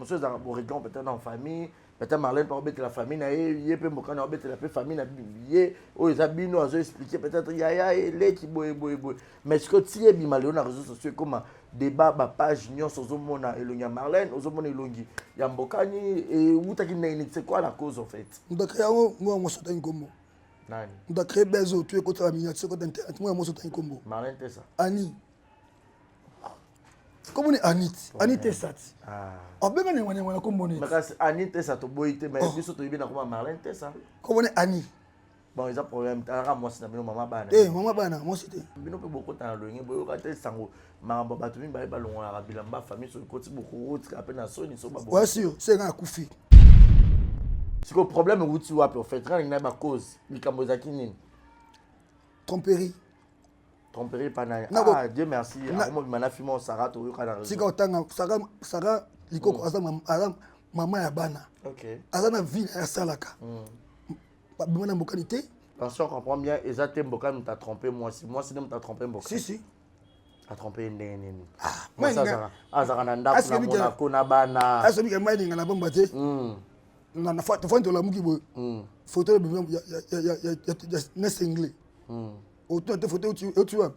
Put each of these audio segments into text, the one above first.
monsieur za réglon peut-être en famille peut-être Marlène par la famille na yé peut mboka na la famille na yé o ezabino azo expliquer peut-être yaya ele ki boy mais ce que tu es bima na réseaux sociaux comme débat ba page nyonso ozomona elongi ya Marlène ozomona elongi ya mbokani et utaki nini c'est quoi la cause en fait ndakaya moi moi sota ngombo nani ndakaya bezo tu écoute la miniature côté internet moi moi sota ngombo Marlène c'est ça Annie comment on est Anit Sat ah on peut gagner on kombo ni mais Anit ça to boyité mais biso to yibina comme Marlène c'est ça comment on est Annie bon ils ont problème tara moi c'est na bino maman bana maman bana moi c'était bino pe beaucoup dans le ngé boyo ka te sango mamba batu mi ba longa la bilamba famille so côté beaucoup autre après na soni so ba bon ouais sûr c'est un koufi c'est que problème où tu wapi en fait rien na ba cause likambo za kinini tromperie pana ah Dieu merci amo bimana fimo Sarah to yo kana sika otanga Sarah likoko azam maman ya bana OK azana vie ya salaka ba bimana mbokalité parce qu'on comprend bien exactement mbokani t'a trompé moi si ne t'a trompé mbokani si a trompé nini moi ça azaka na ndako na mona ko na bana aso bika mai ngala bomba te na foto la muki bo photo ya nest anglais autour de photo tu vois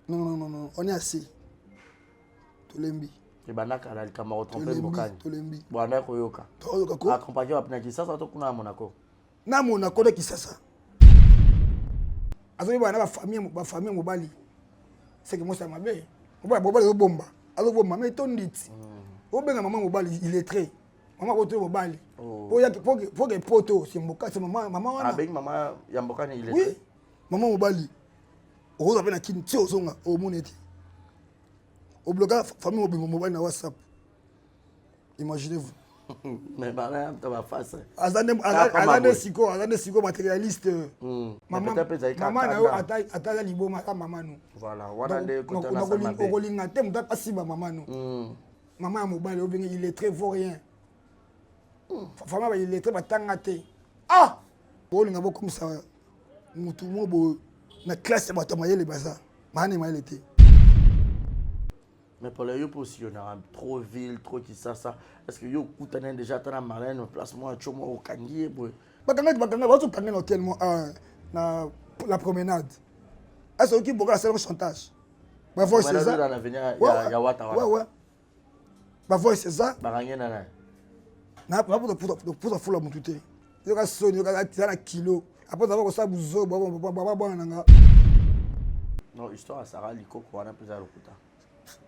non on est assez tolembi et banaka la kamera trompé mbokani tolembi bwana ko yoka ko accompagner apna kisasa to kuna Monaco na Monaco de kisasa azo bana ba famille mobali c'est que moi ça m'a bé mobali zo bomba azo bomba mais tonditi o benga maman mobali il est très maman ko to mobali pour que poto c'est mboka c'est maman wana avec maman ya mbokani il est oui maman mobali o za pena kin tio zonga o moneti o bloquer famille mobali na WhatsApp imaginez-vous mais bana ta ba face azane siko matérialiste maman na yo atala liboma ka maman no voilà wana de ko tana sa mabe ko linga te muta pasiba maman no maman ya mobali o bengi il est très vaurien fama ba il est très batanga te ah bo linga bo comme ça mutu mo bo na classe ba tamayele baza mani ma était mais pour les positionner trop ville trop qui ça est-ce que yo koutana déjà tana Marlène placement chomo au kangier boy bakanga ba to tanga hôtel mo na la promenade est-ce que boka c'est un chantage ba voix c'est ça dans l'avenir ya wata ouais ba voix c'est ça barangé na pour fula mutute yo ka soni yo ka tana kilo après ça va ko sa buzo ba nanga non histoire à Sarah Likoko wana pesa lokuta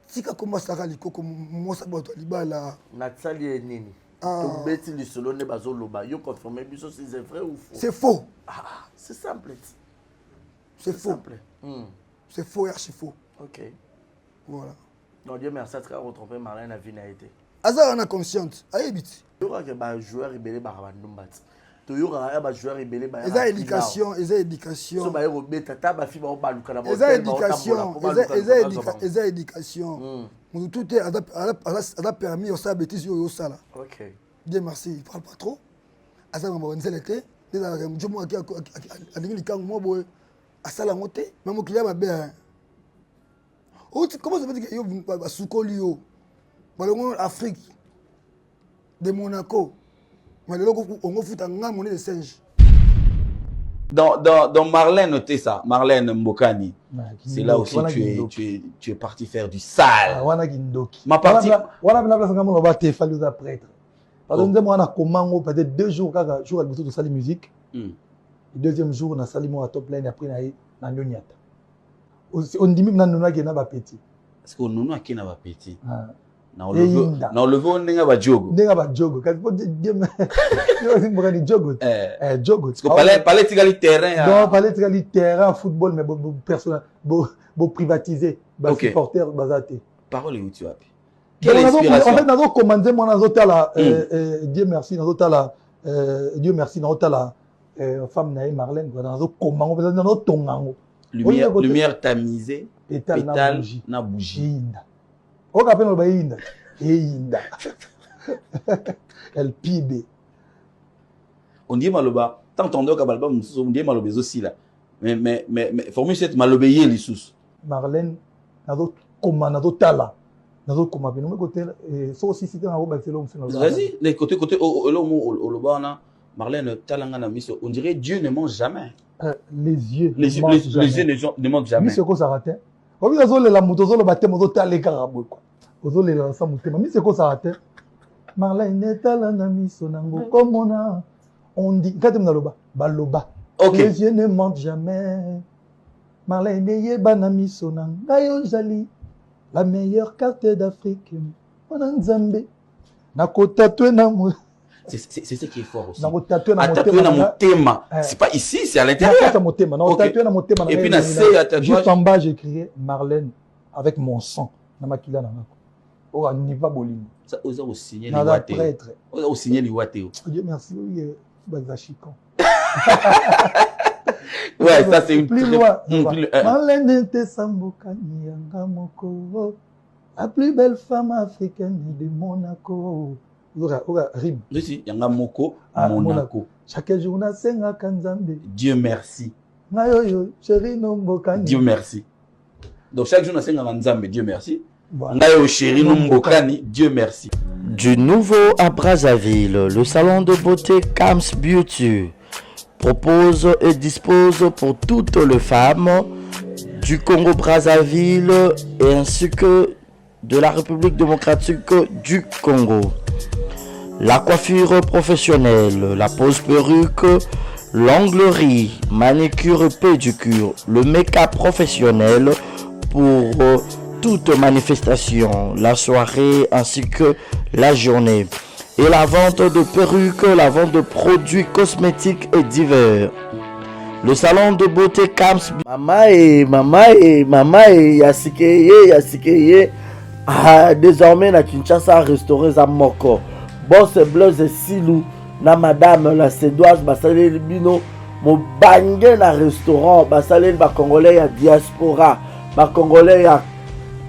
tika koma Sarah Likoko mosa bato libala na tsali nini to beti li solo ne bazo loba yo confirmer biso si c'est vrai ou faux c'est faux c'est simple c'est faux c'est faux archi faux OK voilà non Dieu merci à très retromper Marlène a vie n'a été azara na consciente ayebiti yo ka ba joueur ibele ba bandumbati to yo ka ba joueur ibele ba eza éducation so ba yo beta ta ba fi ba baluka na eza éducation nous tout est a permis au ça bêtise yo sala OK Dieu merci il parle pas trop azara ba nzela te eza njomo aki alingi likango mo boye asala ngote même client ba bien comment ça veut dire que yo ba sukoli yo balongo Afrique de Monaco mais le logo on fout un nga monnaie de singe dans Marlène ça Marlène Mbokani c'est là aussi tu es parti faire du sale wana kindoki ma partie wana na place ngamo ba te fallu za prêtre parce que ndemo wana komango peut-être 2 jours kaka jour à de sali musique le deuxième jour na sali mo à top line après na nyonyata on dit même na nona ki na ba petit parce que nona ki na ba petit na olevo ndinga ba jogo kasi po yo mbokani jogo jogo parce que palais tigali terrain non palais tigali terrain football mais personnel bo privatiser ba supporter bazate parole où tu as quelle inspiration en fait nazo commander moi nazo tala Dieu merci nazo tala femme na Marlène nazo commander nazo tongango lumière tamisée pétale na bougie o ka pena ba yinda elle pibe on dit maloba tant on doit kabalba on dit maloba aussi là mais formule cette maloba yé lissus Marlène nazo komana nazo tala nazo koma pe no côté so aussi cité na roba selo mfina. Vas-y, les côté au bana Marlène talanga na miso, on dirait Dieu ne mange jamais. Les yeux ne mentent jamais. Miso ko sarate. Obi nazo le la moto zo le batte moto tale karabwe quoi. Ozo le la sa mutema miso ko sarate. Marlène talanga miso nango komona. On dit quand tu me loba baloba. Les yeux ne mentent jamais. Marlène yebana miso nanga yo jali. La meilleure carte d'Afrique. On Nzambe. Nako tatoué na mo. C'est ce qui est fort aussi. Tatoué na motema. C'est pas ici, c'est à l'intérieur. Et puis juste en bas, j'ai écrit Marlène avec mon sang. Na makila na ngako. Oh, ni pas bolimo. Ça osa au signer les waté. Osa au signer les waté. Dieu merci, bazachikon. Ouais, ça c'est une plus loin. Marlène te samboka nyanga moko. La plus belle femme africaine de Monaco. Rime. Oui, yanga moko, Monaco. Chaque jour na senga kanzambe. Dieu merci. Ngayo chéri no mbokani. Dieu merci. Donc chaque jour na senga kanzambe, Dieu merci. Ngayo chéri no mbokani, Dieu merci. Du nouveau à Brazzaville, le salon de beauté Kams Beauty propose et dispose pour toutes les femmes du Congo-Brazzaville et ainsi que de la République démocratique du Congo. La coiffure professionnelle, la pose perruque, l'onglerie, manicure et pédicure, le make-up professionnel pour toute manifestation, la soirée ainsi que la journée. Et la vente de perruques, la vente de produits cosmétiques et divers. Le salon de beauté Kams. Mama et Yasikeye. Désormais, na Kinshasa restauré za moko. Boss Blaise et Silou. Na madame la Sédoise, basalé bino. Mo bangé na restaurant. Basalé ba Congolais ya diaspora. Ba Congolais ya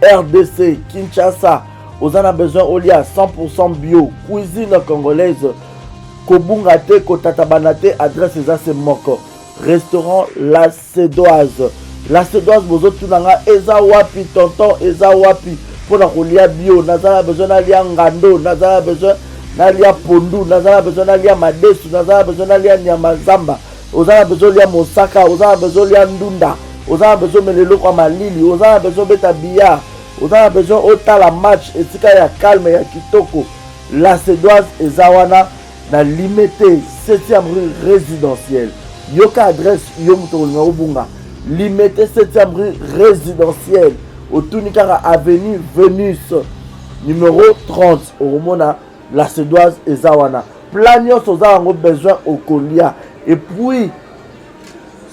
RDC, Kinshasa. Vous en avez besoin au lia 100% bio. Cuisine congolaise. Kobunga te, kotatabana te, adresse c'est moko. Restaurant La Sédoise. La Sédoise, vous autres, eza wapi, tonton, eza wapi. Pour la roulia bio, nazala besoin d'alia ngando, nazala besoin d'alia pondu, nazala besoin d'alia madesu, nazala besoin d'alia nyamazamba. Vous avez besoin d'alia mosaka, vous avez besoin d'alia ndunda, vous avez besoin de melelo kwa malili, vous avez besoin de billard. Vous avez besoin de la match et si ya calme ya kitoko. La Sédoise et Zawana na limité 7e rue résidentielle. Yoka adresse yomuto ngobunga. Limité 7e rue résidentielle au Tunikara avenue Vénus numéro 30 au Romona La Sédoise et Zawana. Planios aux avons besoin au Kolia et puis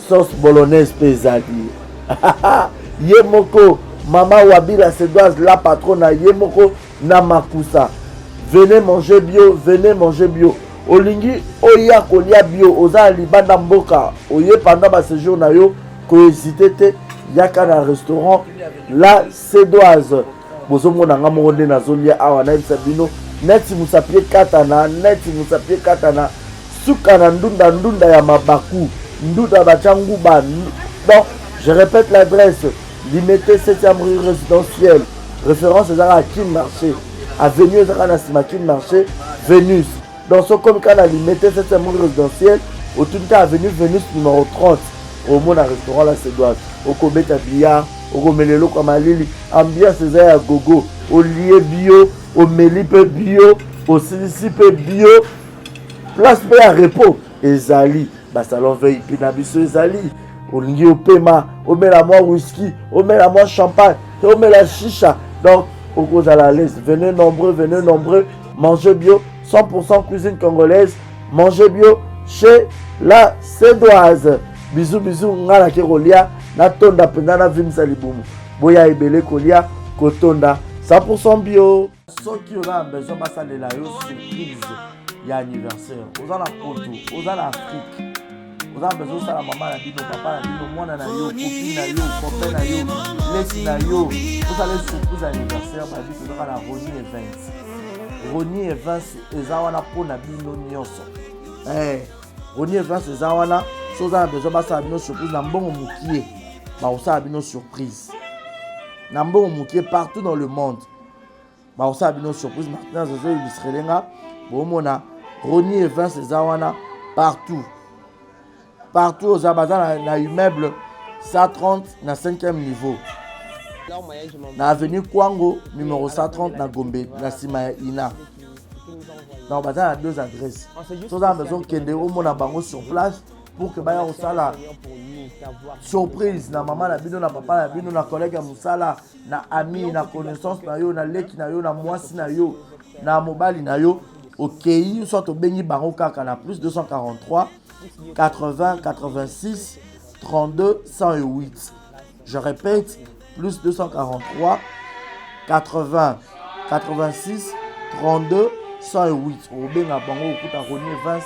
sauce bolognaise pesadi. Yemoko Maman Wabi La Sédoise, la patronne Yemoko Namakusa. Venez manger bio, venez manger bio. Olingi Oya Kolia bio, Oza Libanda Mboka. Oye pendant ma séjour na yo, ko hésité te, yaka na restaurant La Sédoise. Bozo mona ngamonde na zolia awa na bisabino. Neti musapie katana, Suka na ndunda ya mabaku. Ndunda bachangu ba. Donc, je répète l'adresse. Limité 7e rue résidentielle. Référence à Kin Marché. Avenue Ezra Kin Marché. Vénus. Dans ce comme cas, limité 7e rue résidentielle. Au tout cas, avenue Vénus numéro 30. Au monde à restaurant La Sédoise. Au Kobeta Billard. Au Gomelelo Kamalili. Ambiance César à Gogo. Au Lié Bio. Au Mélipe Bio. Au Silicipe Bio. Place B à repos. Ezali. Salon veille. Pinabiso Ezali. Olingi au paiement, on met la moi whisky, on met la moi champagne, on met la chicha. Donc, au cause à la laisse, venez nombreux, mangez bio, 100% cuisine congolaise, mangez bio chez La Sédoise. Bisous, ngala kerolia, na tonda pendana vimsa libumu. Boya ebele kolia, kotonda, 100% bio. Ceux qui ont besoin de ça, de la surprise, il y a anniversaire. Aux en Poto, aux en Afrique. Vous avez besoin de ça, la maman, la bino, papa, la bino, moi, na yo, copine, na yo, copain, na yo, laisse, na yo. Vous allez surprise anniversaire, ma vie, vous aurez la Ronnie Events. Ronnie Events, et Zawana pour na bino nyonso. Ronnie Events, et Zawana, si vous avez besoin de ça, la bino surprise, na mbongo moukier, ma aussi la bino surprise. Na mbongo moukier partout dans le monde. on a une surprise. Maintenant, je vais illustrer les gars. Bon, on a Ronnie Evans et Zawana partout. Partout aux abazans, on a immeuble 130 na 5e niveau. Na avenue Kwango, numéro 130 na Gombe, na Sima Ina. Donc, on a 2 adresses. Si on a besoin qu'il y ait un bango sur place pour que il y ait la surprise. Na maman, na bino, na papa, na bino, na collègue, na na ami, na connaissance, na yo, na leki, na yo, na moisi, na yo, na mobile, na yo. Ok, soit au Bengi Bango Kaka, na plus 243 80 86 32 108. Je répète, plus 243 80 86 32 108. Au Benga Bango, au Kuta Ronnie Evans,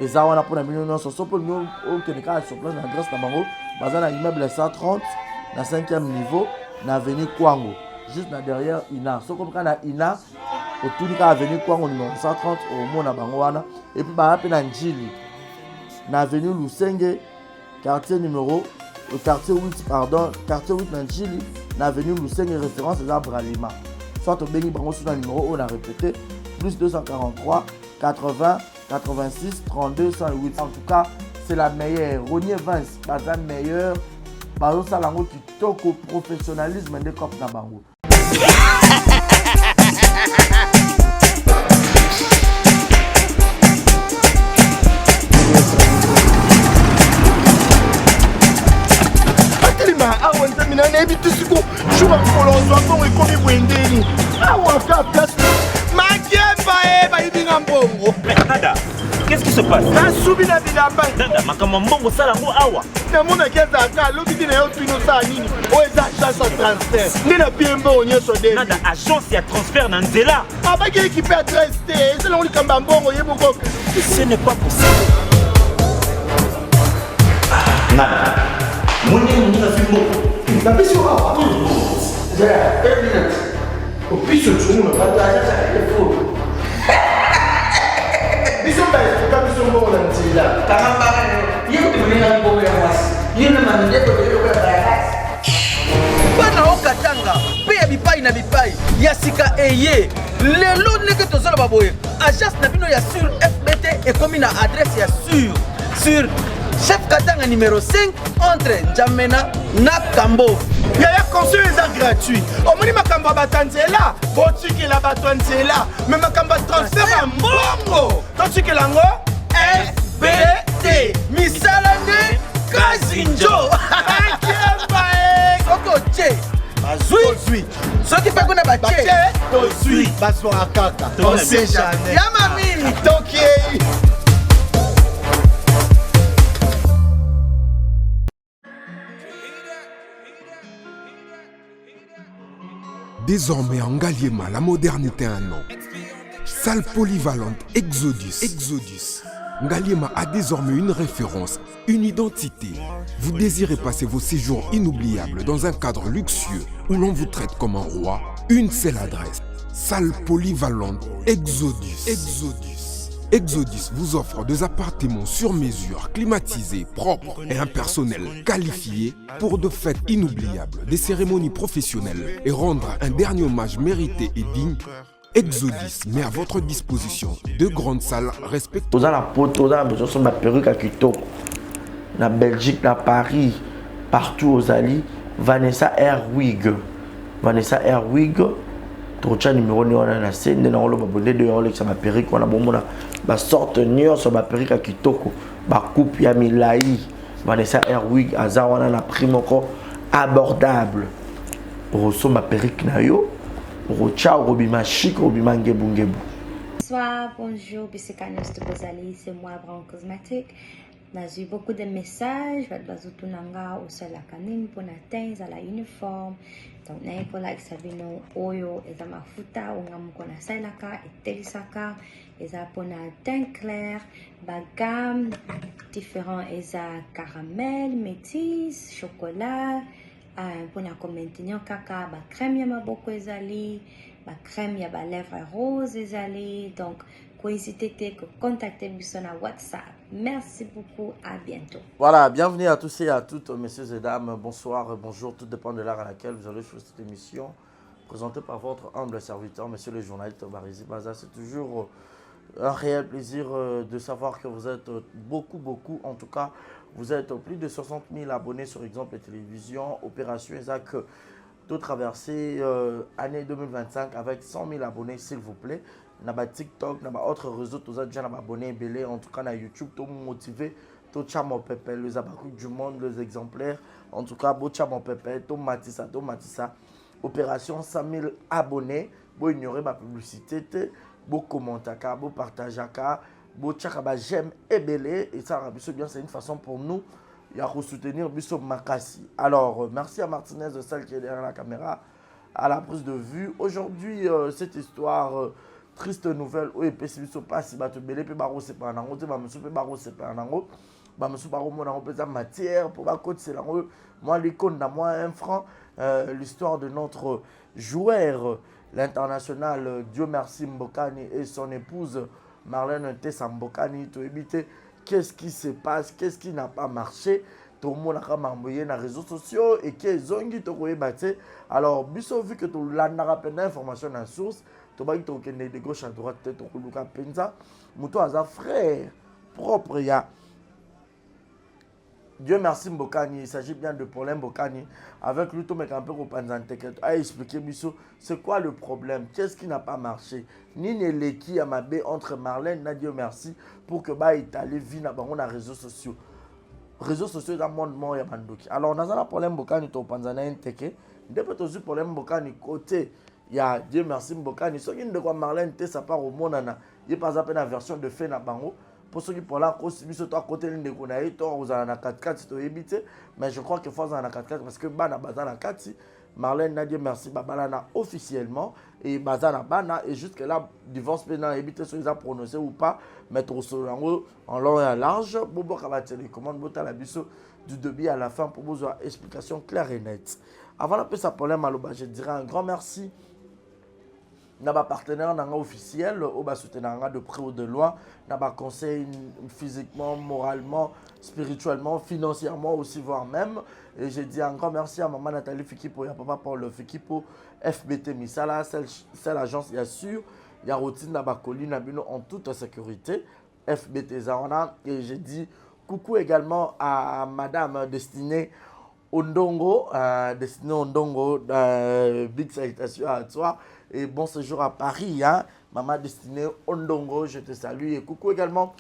et Zawana pour la million sur ce point, nous, au Kénéka, sur place, dans Grèce, dans Bango, basé dans l'immeuble 130, dans 5e niveau, dans l'avenue Kwango, juste derrière Ina. Ce qu'on prend à Ina, au tout cas, avenue Kwango, numéro 130, au Mona Bangoana, et puis, bah, dans Njili, dans l'avenue Lusenge, quartier 8, pardon, quartier 8 dans Njili, dans l'avenue Lusenge, référence à Bralima. Soit au Béni Bango, sur le numéro, on a répété, plus 243 80 86 32 108. En tout cas, c'est la meilleure. Ronnie Evans, pas la meilleure. Bazo Salango qui toque au professionnalisme des copes Nabango. Nada, qu'est-ce qui se passe? Nada, makamambongo salango awa. Nada, agence ya transfert na nzela. Ce n'est pas possible. Nada, mwenye na fimbo. Napesi awa. Au plus de tout, on va partager ça avec les faux. Bisous, bisous, bon, on est là. Caramba, il y a un peu de race. Il y a un peu de race. Bana okatanga, pe bipai na bipai, yasika eye. Lelo neke tozala baboye. Agence na bino ya sur FBT et comme na adresse ya sur Chef Katanga numéro 5 entre Njamena na Kambo. Yaya conseil est gratuit. Au moins makamba batanzela, botiki la batanzela, mais makamba transfert en bongo. Totiki lango FBT. Misalane Kazinjo. Soko che. Bazui. Soki pa kuna bache. Tozui. Baso akaka. On sait jamais. Yamami. Toki. Désormais en Ngaliema, la modernité a un nom. Salle polyvalente Exodus. Ngaliema a désormais une référence, une identité. Vous désirez passer vos séjours inoubliables dans un cadre luxueux où l'on vous traite comme un roi? Une seule adresse. Salle polyvalente Exodus. Exodus vous offre des appartements sur mesure, climatisés, propres et un personnel qualifié pour de fêtes inoubliables, des cérémonies professionnelles et rendre un dernier hommage mérité et digne. Exodus met à votre disposition 2 grandes salles respectueuses. Dans la pote, on a besoin de ma perruque à Kitoko. Na Belgique, na Paris, partout aux alliés, Vanessa Airwig. Trocha numéro ni wana na scène na ngolo babonde de ngolo ça ma perruque wana bomona ba sorte nion sur ba perruque à kitoko ba coupe ya milai Vanessa Airwig aza wana na prix moko abordable pour so ma perruque na yo pour ciao robima chic robima ngebu. Bonsoir, bonjour, Bissekanos de Bozali, c'est moi Brown Cosmétique. J'ai eu beaucoup de messages, bazutunanga au salakanim pour atteindre la uniforme. Donc, na ekola exabino oyo eza mafuta ongamuko na salaka etelisaka eza pona teint clair, bagam différents eza caramel, métis, chocolat, pona ko maintenir kaka ba crème ya maboko ezali, ba crème ya ba lèvres rose ezali. Donc, n'hésitez pas à contacter sur WhatsApp. Merci beaucoup, à bientôt. Voilà, bienvenue à tous et à toutes, messieurs et dames. Bonsoir, bonjour, tout dépend de l'heure à laquelle vous allez choisir cette émission. présenté par votre humble serviteur, monsieur le journaliste Barizi Baza. C'est toujours un réel plaisir de savoir que vous êtes beaucoup, en tout cas, vous êtes plus de 60 000 abonnés sur Exemple Télévision, Opération Isaac, tout traversé année 2025 avec 100 000 abonnés, s'il vous plaît. N'a pas TikTok, n'a pas autre réseau, tout ça déjà n'a pas abonné, belé, en tout cas, na YouTube, tout motivé, tout chamo pépé, les abacus du monde, les exemplaires, en tout cas, beau chamo pépé, tout matissa. Opération 100 000 abonnés, vous ignorez ma publicité, vous commentez, vous partagez, vous j'aime et belé, et ça, bien, c'est une façon pour nous de soutenir Bisso Makassi. Alors, merci à Martinez, celle qui est derrière la caméra, à la prise de vue. Aujourd'hui, cette histoire, triste nouvelle, où Bisso passe, il va te belé, puis Baro, c'est pas un ango, Monsieur Baro, c'est pas un ango. Monsieur Baro, mon ango, peut-être matière, pour ma côte, c'est l'ango. Moi, l'icône d'un mois, 1 franc. L'histoire de notre joueur, l'international Dieu merci Mbokani et son épouse Marlène Tessa Mbokani. Tu éviter qu'est-ce qui se passe, qu'est-ce qui n'a pas marché. Tout le monde a envoyé dans les réseaux sociaux et qu'ils ont dit que alors, biso vu que tu l'as rappelé d'informations dans la source, tu vas dire que de gauche à droite, tu as pensa, muto a frère propre ya. Dieu merci Mbokani, il s'agit bien de Paulin Mbokani. Avec lui, tout le monde a expliqué c'est quoi le problème, qu'est-ce qui n'a pas marché. Ni Neleki Amabé entre Marlène et Dieu merci pour que Italie vienne dans les réseaux sociaux. Réseaux sociaux dans le monde mort ya bandoki. Alors on a un problème Mbokani to panzana inteke. Depuis tout ce problème Mbokani côté il y a Dieu merci Mbokani. Ce qui ne quoi Marlène Tessa part au monde na, il pas appelé la version de fait na bango. Pour ceux qui parlent encore, si vous êtes à côté de Konaï, vous avez un 4-4, c'est évité. Mais je crois qu'il faut un 4-4 parce que Bana Bazana 4, Marlène Nadia merci Babalana officiellement et Bazana Bana et jusque là, divorce pénal évité si ils ont prononcé ou pas, mettre au sol en long et en large. Bobo Kaba télécommande, Bota la biseau du début à la fin pour vous avoir explication claire et nette. Avant d'appeler sa problème à l'Oba, je dirais un grand merci. Naba partenaire officiel, au bas soutenir de près ou de loin, naba conseil physiquement, moralement, spirituellement, financièrement aussi, voire même. Et j'ai dit un grand merci à maman Nathalie Fikipo et à papa Paul Fikipo, FBT Misala, celle agence, il y a sûr, il y a routine naba colline nabino en toute sécurité, FBT Zawana. Et j'ai dit coucou également à madame destinée Ondongo, big salutation à toi. Et bon séjour à Paris, hein. Maman destinée Ondongo, je te salue. Et coucou également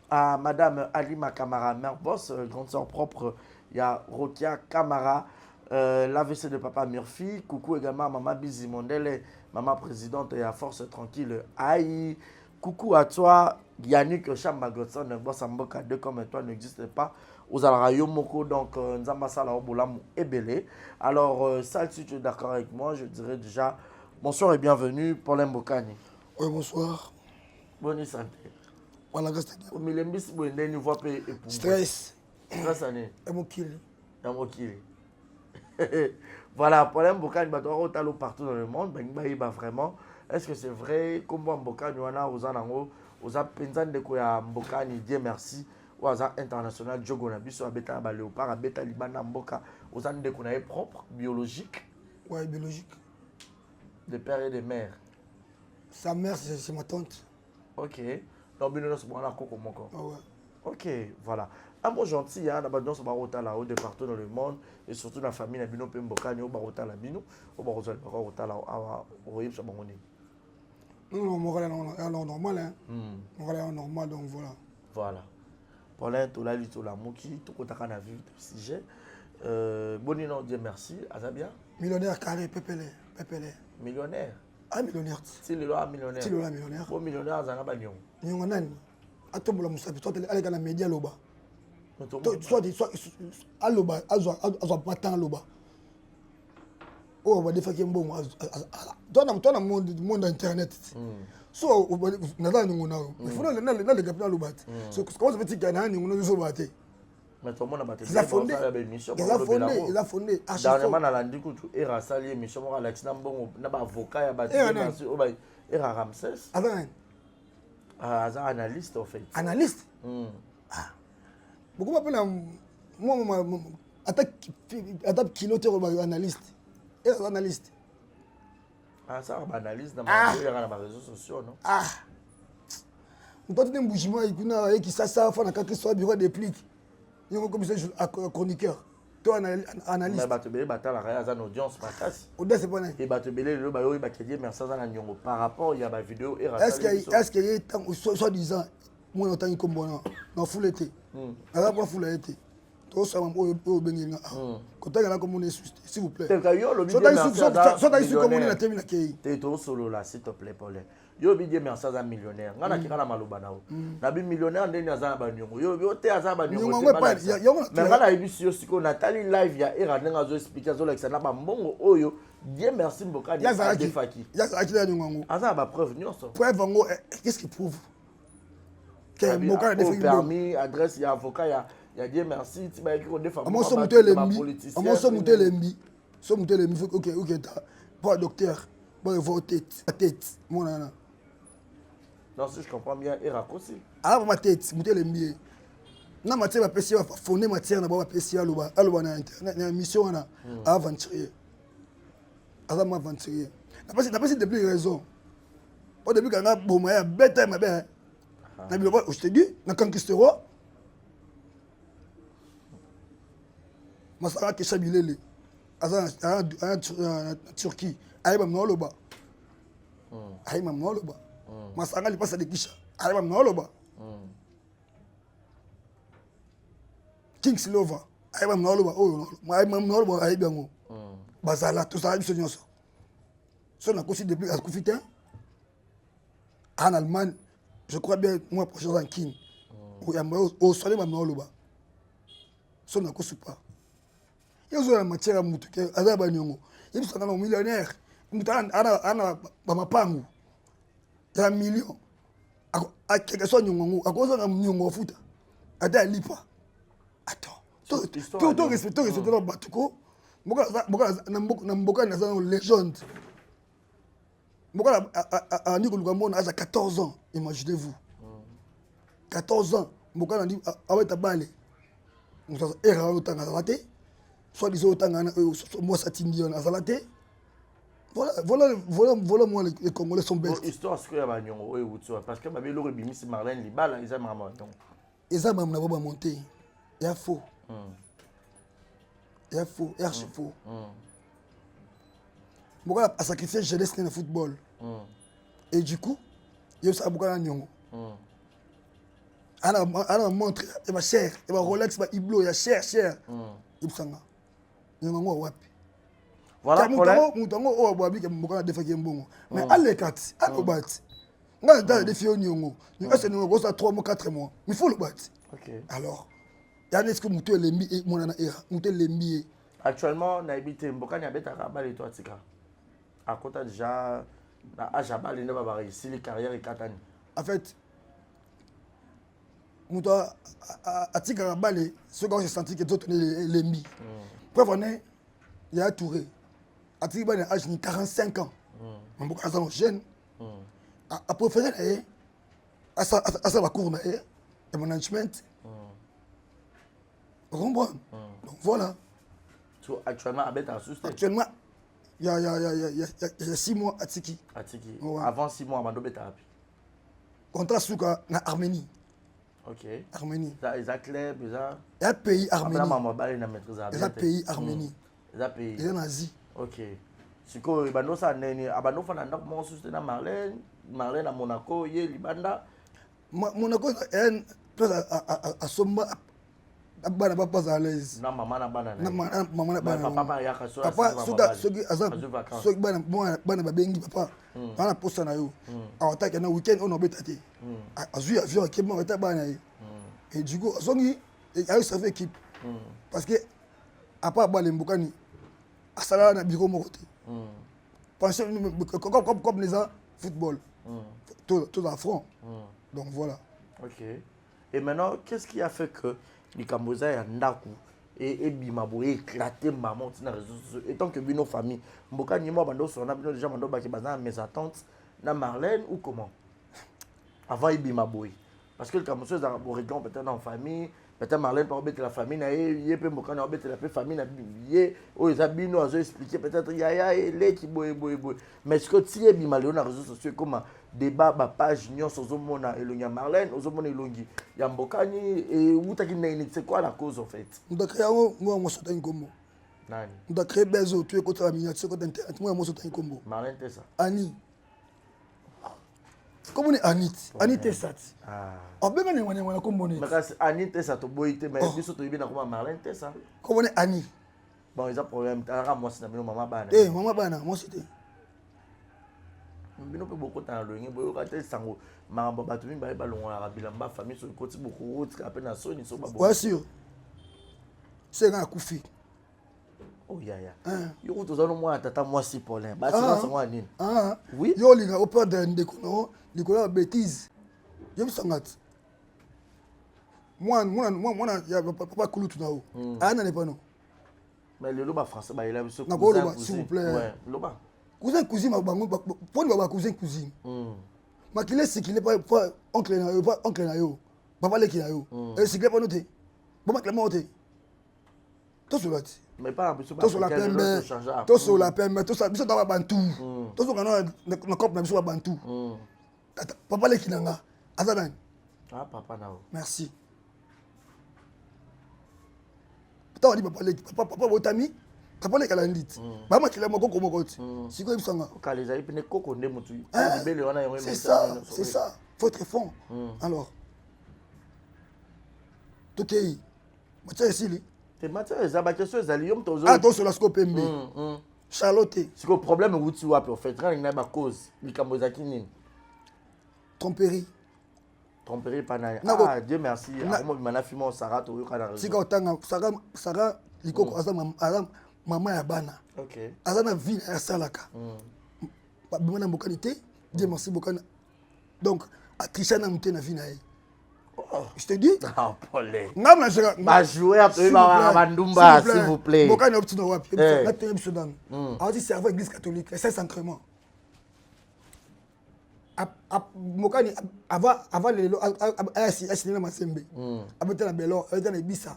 à Madame Alima Kamara, mère boss, grande soeur propre. Il y a Rokia Kamara, l'AVC de Papa Murphy. Coucou également à Maman Bizi Mondele, Maman présidente et à Force Tranquille. Aïe. Coucou à toi, Yannick Chamba Godson, boss Amboka 2 comme toi n'existe pas. Aux Alrayo Moko, donc Nzambasala Obolam et Belé. Alors, ça, si tu es d'accord avec moi, je dirais déjà. Bonsoir et bienvenue, Paulin Mbokani. Oui, bonsoir. Bonne santé. Voilà, grâce à Dieu. Stress. Stress année. Emokili. Voilà, Paulin Mbokani, partout dans le monde. Vraiment. Est-ce que c'est vrai, comme Mbokani, on a aux Anango, aux Apenzan de Koya Mbokani, Dieu merci, aux international, Djogo Nabiso, Abeta Léopard, Abeta Libana Mboka, aux Andes de Koya propre, biologique. Oui, biologique. De père et de mère. Sa mère, c'est ma tante. Ok. Donc, nous sommes là, Coco Moko. Ah ouais. Ok, voilà. Un bon gentil, hein, d'abord, on va là-haut de partout dans le monde, et surtout dans la famille, Nabino Pembokani, au Barota Labino, au Barota là, au Royaume Sabamoni. Non, Moral est normal, hein. Moral est normal, donc voilà. Voilà. Paulin, tout là, tout là, Mouki, tout le monde a vu le sujet. Bonino, Dieu merci. Azabia. Millionnaire carré, Pépélé. Millionnaire. Ah, millionnaire. Si le loi millionnaire. Si le loi millionnaire. Bon millionnaire, Zana Bagnon. Nyongo nani. Atombola musabi, toi tu allez dans la média loba. Soit aloba, azwa patan loba. Oh, on va défaire qui bon. Toi na monde internet. So nada ngona. Il faut na le capital loba. So comment ça fait que na ngona so baté. Mais tout le monde a battu. Il a fondé. Il a fondé. Dernièrement, on a dit que tu es rassali, Michel Alex Nambon, n'a pas avocat, il a battu. Il a Ramsès. Analyste, en fait. Analyste? Beaucoup m'appellent moi, attaque kiloteur analyste. Et analyste. Ah, ça, on analyse dans les réseaux sociaux, non? Ah! On peut tenir un bougement et qui ça, quand il soit bureau d'éplique. Il y a un commissaire chroniqueur. Toi, analyste. Mais Batobele, la réalisation d'audience, ma casse. Audience, c'est pas né. Et Batobele, le bayo, il va dire merci à Nyongo. Par rapport, il y a ma vidéo. Est-ce qu'il y a tant, soi-disant, moi, on a comme bon, non, full été. Alors, pas full été. Tout ça, on benga. Quand on a comme on est s'il vous plaît. Soit ici comme on est la termine à Kei. T'es trop solo là, s'il te plaît, Paul. Yo bi merci à millionnaire. Ngana kikala maloba nao. Na bi millionnaire ndeni azana ba nyongo. Yo te azana ba nyongo. Mais ngana ibisi yo siko Nathalie live ya era ndenga zo expliquer zo l'exana ba mbongo oyo. Dieu merci Mbokani. Ya zaki la nyongo. Azana ba preuve nyonso. Preuve ngo qu'est-ce qui prouve? Que Mbokani a fait permis, adresse ya avocat ya Dieu merci, tu vas écrire des femmes. Amo so muté lembi. So muté lembi. OK, pas docteur. Bon voter tête. Mon nana. Non, si je comprends bien, il raccourci. Ah, ma tête, muté lembi. Na matière va passer va fonder matière na ba passer aloba na internet na mission na aventurier. Avant m'aventurier. Na pas depuis raison. Au début quand on a bomaya bête ma bête. Na bi je te dis, na conquistero. Masara ke shabilele. Azan en Turquie. Aïba Mnoloba. Aïba Mnoloba. Masanga li passa de Kisha. Aïba Mnoloba. King Silova. Aïba Mnoloba. Oh, Aïba Mnoloba Aïba Ngo. Bazala tout ça biso nyonso. So na kosi depuis à Koufita. En Allemagne, je crois bien moi prochain en King. Au soleil Mnoloba. So na kosi pas. Il y a une matière à moutou, il y a un millionnaire, il y a un million. À quelque chose, il y a un million de foot. Attends, tout respecte le Batouko. Mboka est une légende. Mboka a 14 ans, imaginez-vous. 14 ans, Mboka a dit, avec ta balle, on a soit disant autant moi ça t'indique en azalate. Voilà moi les Congolais sont bêtes. Histoire ce que y a Nyongo parce que ma belle aurait bimi c'est Marlène Libala ils aiment maman. Ils aiment na ba monter. Il y a faux. Il y a faux, il y a faux. Pourquoi a sacrifié jeunesse dans le football. Et du coup, il y a ça beaucoup à Nyongo. Ana montre, il va cher, il va Rolex, il va Iblo, il y a cher. Il me voilà mais à l'écart, à le battre. Moi, dans des filles, nous avons 3 mois, 4 mois. Il faut le battre. Alors, il y a des gens qui ont actuellement, on a habité Mbokani habite à Rabat et toi, Tika. À côté déjà, à Jabal, il va réussir les carrières et Katani. En fait, à Tika Rabat, ceux qui ont senti que d'autres les mis. Preuve, il y a Touré. À Tika Rabat, il a 45 ans. On peut être jeune. À préférer, à sa cour, et management. Donc voilà. Actuellement, actuellement, il y a 6 mois à Tiki. Avant 6 mois, Mando Beta. Contrat Souka en Arménie. Ok. Arménie. Il y a club, il y a pays Arménie. Il y a pays Arménie. Il y a pays. Il y a en Asie. Ok. Si vous avez un Marlène à Monaco, il y a Libanda. Monaco est un place à Somba. Abana pas à l'aise. Non, maman n'a pas maman n'a pas. Papa y a papa ceux bana babengi papa. On a posté na yo. En tant que na week-end on a betati. Azui avion qui m'a été bana. Et du coup, zongi il a eu sa équipe. Parce que à part Balé Mbokani, à Sala na bureau mokote. Pensez comme les gens football. Tout à front. Donc voilà. OK. Et maintenant, qu'est-ce qui a fait que les Cambodgiens y a ndaku et bimabo éclaté maman dans les réseaux sociaux et tant que nos familles mboka ni moi bando sona bino déjà bando baki bazana mes attentes na Marlène ou comment avant bimabo parce que le camouflage est un réglon peut-être en famille. Peut-être Marlène peut embêter la famille, il peut embêter la famille, ils ont expliqué peut-être yaya et les qui boy. Mais ce que tu es bien les réseaux sociaux comme débat page union sans mona et le Marlène, aux hommes longi, Yambokani et où t'as qui c'est quoi la cause en fait? On a créé moi sauter un combo. Nani? On a créé Bezo, tu es contre la miniature contre internet, moi sauter un combo. Marlène t'es ça. Annie. Comment on est Anit? Anit est ça. Ah. On peut gagner on a combo. Mais quand Annie t'es ça, tu boy mais biso tu bien comme Marlène t'es ça. Comment on est Annie? Bon, ils ont problème. T'as moi c'est maman bana. Eh, maman bana, moi c'était. Bino pe beaucoup dans le boyo ka te sango mamba batu mi ba balon la bilamba famille sur côté beaucoup route après na soni so ba bon. Ouais sûr. C'est un koufi. Oh ya ya. Yo to zalo moi tata moi si Paulin. Ba c'est ça moi nini. Oui. Yo linga au peur de ndeko Nicolas bêtise. Je me sangat. Moi ya papa kulutu na o. Ana ne pas non. Mais le loba français ba il a sur cousin s'il vous plaît. Ouais, loba. Cousin cousine bango pour baba cousin cousine. Ma qu'il est c'est qu'il est pas oncle na yo. Papa le qui na yo. Et c'est qu'il pas noté. Bon ma clairement noté. Tout sur l'autre. Mais pas en plus tout sur la pembe. Tout sur la pembe, tout ça biso dans bantou. Tout sur na cop na biso bantou. Papa le qui na nga. Azadan. Ah papa na. Merci. Putain on dit papa botami. Papa le kalandit. Mama kila moko komokoti. Siko ibsanga. Kaleza ipine koko nde mutu. C'est ça, c'est ça. Faut être fond. Alors. Tokei. Macha esili. Te macha ezaba question ezali yom tozo. Ah to sur la scope MB. Charlotte. C'est que problème wuti wapi en fait quand il y a ba cause, likambo zaki nini? Tromperie. Tromperie pana. Ah Dieu merci. Amo bimana fimo Sarah to yo kana. Sika otanga Sarah likoko azam maman ya bana. OK. Azana vie ya salaka. Ba bimana mbokalité, Dieu merci bokana. Donc a Christiana mutena vie na ye. Je te dis. Ah Paulin. Ngam na ba jouer après ba ndumba s'il vous plaît. Bokana optino wapi. Na tenir Sudan. A dit serveur église catholique, c'est sacrement. Mokani avant les assis na masembe. Abeta na belo, abeta na bisa.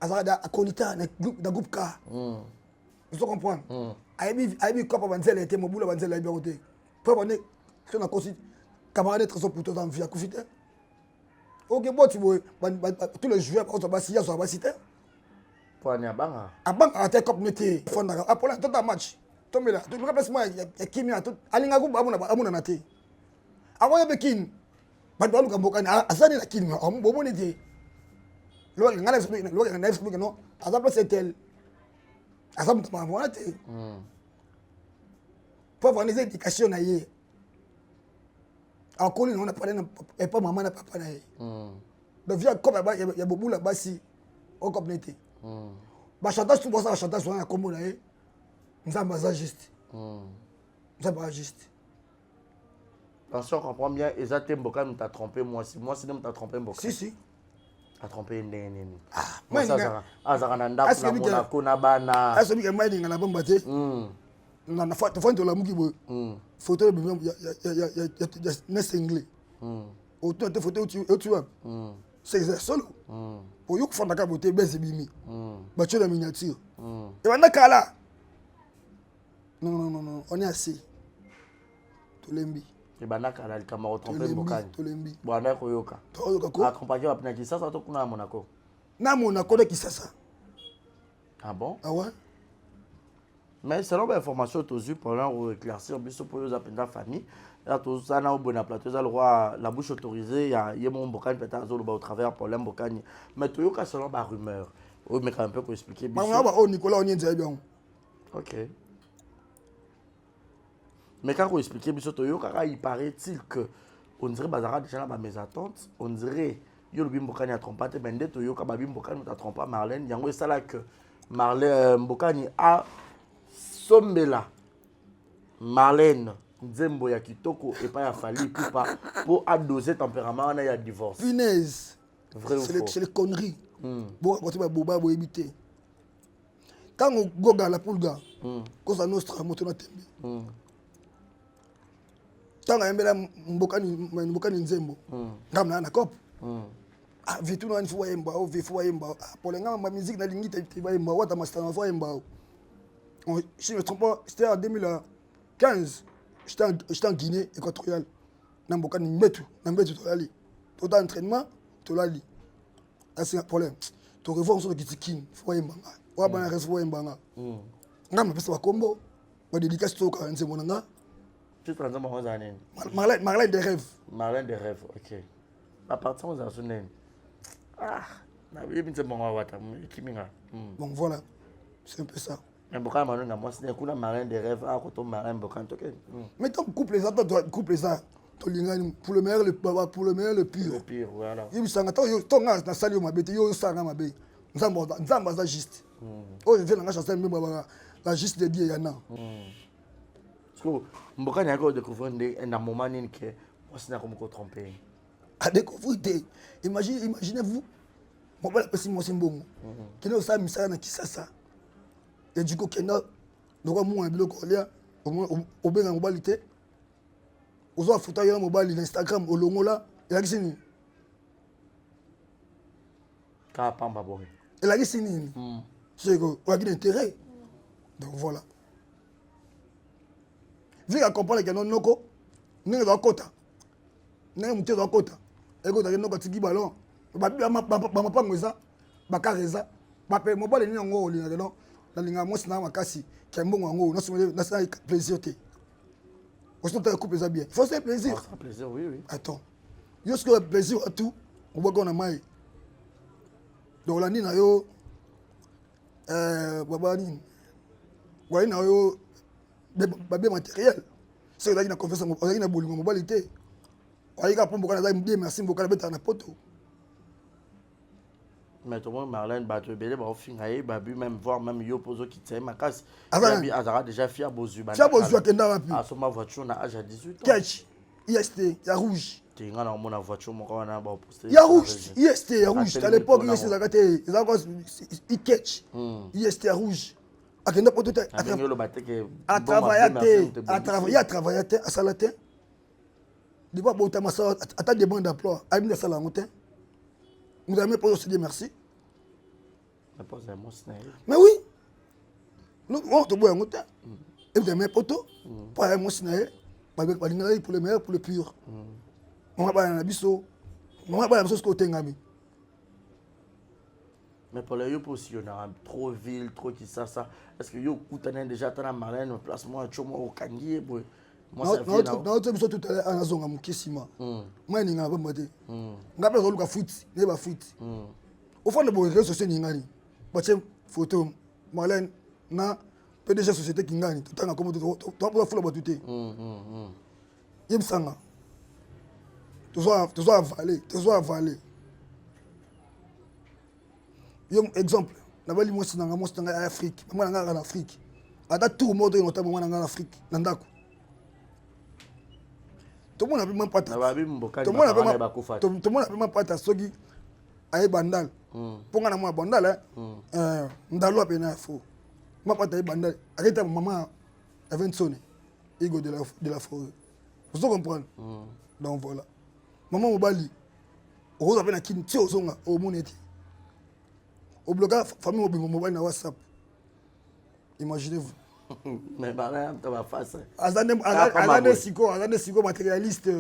Azada akolita na groupe K. Vous comprenez? Aibi kopa banzela était mobula banzela aibi côté. Pour on est sur na consi camarade très pour toi en vie à confiter. OK bon tu vois tous les joueurs on va signer sur cité. Pour anya banga. Abanga ate cop nete fonda apola tout un match. Tombe là, tu me rappelles moi kimi na tout alinga ku amuna na te. Awoya bekin. Bantu aluka mbokani asani na kimi bobo nete. Lo ngana explique non. Azapa c'est tel. Azam tu m'as te. Pour avoir des éducations na ye. Akoli on a parlé et pas maman na papa na ye. Donc via comme ya bobu la basi au comme nete. Ba chantage tout ça chantage sur un combo na ye. Nzamba za juste. Nzamba juste. Attention, comprends bien, Ezate Mboka nous t'a trompé moi si nous t'a trompé Mboka. Si. A trompé nene. Ah, moi ça Azaranda na Monaco na bana. Ah, celui qui m'a dit na bomba te. Na foto la muki bo. Photo ya next anglais. Autant de photos tu vois. C'est solo. Pour yo fond ka boté bezi bimi. Ba tu la miniature. Et banda kala. Non, on est assez. Tolembi. Et banda kala kamaro trompé Mboka. Tolembi. Bwana koyoka. Toyoka ko. Accompagné wa pena Kisasa to kuna Monaco. Na Monaco de Kisasa. Ah bon? Ah ouais. Mais selon l'information tous pour éclaircir biso pour les appeler famille là tout ça na au bon plateau ça le roi la bouche autorisée il y a mon Mboka peut-être au travers problème Mboka mais tout yoka selon ba rumeur oui mais quand même pour expliquer biso Nicolas on y est bien. OK. Mais quand on expliquer biso to yoka il paraît-il que on dirait bazara déjà là mes attentes on dirait yo le Mboka a trompé mais ndé to yoka ba Mboka nous a trompé Marlène yango ça là que Marlène Mboka a sombela Marlène Nzembo ya kitoko et pas ya fali pour adoser tempérament na ya divorce. Punaise. Vrai ou faux? C'est les conneries. Bon quand tu boba bo éviter. Quand on goga la pulga. Cosa nostra moto na tembe. Tant que mbokani nzembo. Ngam na cop. Ah, vitu na nfuwa yemba, vifuwa yemba. Pour les gars, ma musique na lingi te yemba, wata master na yemba. Si je me trompe pas, c'était en 2015. J'étais en Guinée équatoriale. Namboka Nimbetu, Tolali. Tout entraînement, Tolali. C'est un problème. Tu revois sur le Kitikin, Foyembanga. Ou à Banares Foyembanga. Ngam pesa wa combo. Ma dédicace to ka nze monanga. Tu te rends compte années. Marlène des rêves. Marlène des rêves, OK. À partir de ça, ah, na oui, c'est bon wata, kiminga. Bon voilà. C'est un peu ça. Mais pourquoi Marlène moi c'est un Marlène des rêves, ah quand on Marlène Bokan token. Mais ton couple ça, toi couple ça. Pour le meilleur le pire. Le pire, voilà. Il me sanga ton na sali ma bête, yo sanga ma bête. Nzamba za juste. Oh, je viens na chanter même la juste de Dieu yana. Parce que Mboka n'a pas découvert un moment ni que moi c'est comme qu'on tromper. À découvrir. Imaginez-vous. Mon père c'est moi c'est bon. Qui ne sait pas na Kisasa. Et du coup kena donc moi un biloko lia au benga mobilité. Ozo afuta yo mobile Instagram olongola elakisi nini ka pamba boy elakisi nini c'est que on a d'intérêt donc voilà vu à comprendre que non noko ninga do kota ninga muté do kota eko da noko tiki ballon ba mapango eza ba kareza ba pe mobile ni ngo olinga non la linga mo sina makasi kembongo ngo na sima na sa plaisir te. On se coupe les bien. Il faut faire plaisir. Faire plaisir, oui, oui. Attends. Il y a ce plaisir à tout. On voit qu'on a maille. Donc là, il yo, babani. Il y a yo, babé matériel. C'est là qu'il a confiance en moi. Il y a beaucoup de mobilité. Il y a beaucoup de merci beaucoup de mettre en poto. Mais tout le monde Marlène battu belé ba fingaye babu même voir même yo pozo qui tient ma casse. Abi azara déjà fier bozu ba. Fier bozu akenda wapi? Ah so ma voiture na âge à 18 ans. Catch. IST, ya rouge. Tu nga na mon voiture mon quand na ba poster. Ya rouge, IST ya rouge. À l'époque IST zakate, zakos i catch. IST ya rouge. Akenda poto te. À travailler à salaté. Di ba bota masa ata demande d'emploi. Abi na sala ngote. Vous avez pas aussi dit merci. Mais oui. Nous, on te voit un autre. Et vous avez pas tout. Pas un monstre. Pour le meilleur, pour le pur. On va pas un abisso. On va pas un abisso côté ngami. Mais pour les yeux aussi, on a trop ville, trop qui ça. Est-ce que yo coûte déjà tant à Marlène, place moi un chomo au Kangi, boy. Moi, notre émission tout à l'heure, on a zone à Mukisima. Moi, je n'ai pas de nga pe zoluka foot ne ba foot au fond de bo réseaux sociaux ngani ba tiem photo Marlène na PDG société kingani tout tanga comme tout pour fula ba tuté yim sanga to zo avaler yom exemple na bali mo sinanga Afrique moi nga en Afrique ada tout monde notamment moi nga en Afrique na ndako. Tout le monde a vu même pas ta. Tout le monde a vu même pas ta sogi. Aïe bandal. Pour nga na moi bandal hein. Ndalo apena fo. Ma pas ta bandal. Arrête maman avait sonné. Ego de la forêt. Vous comprenez? Donc voilà. Maman mobali. Rose apena kin ti ozonga o moneti. Au bloga famille mobile na WhatsApp. Imaginez-vous. Mais Marlène tu vas face. Azane siko matérialiste.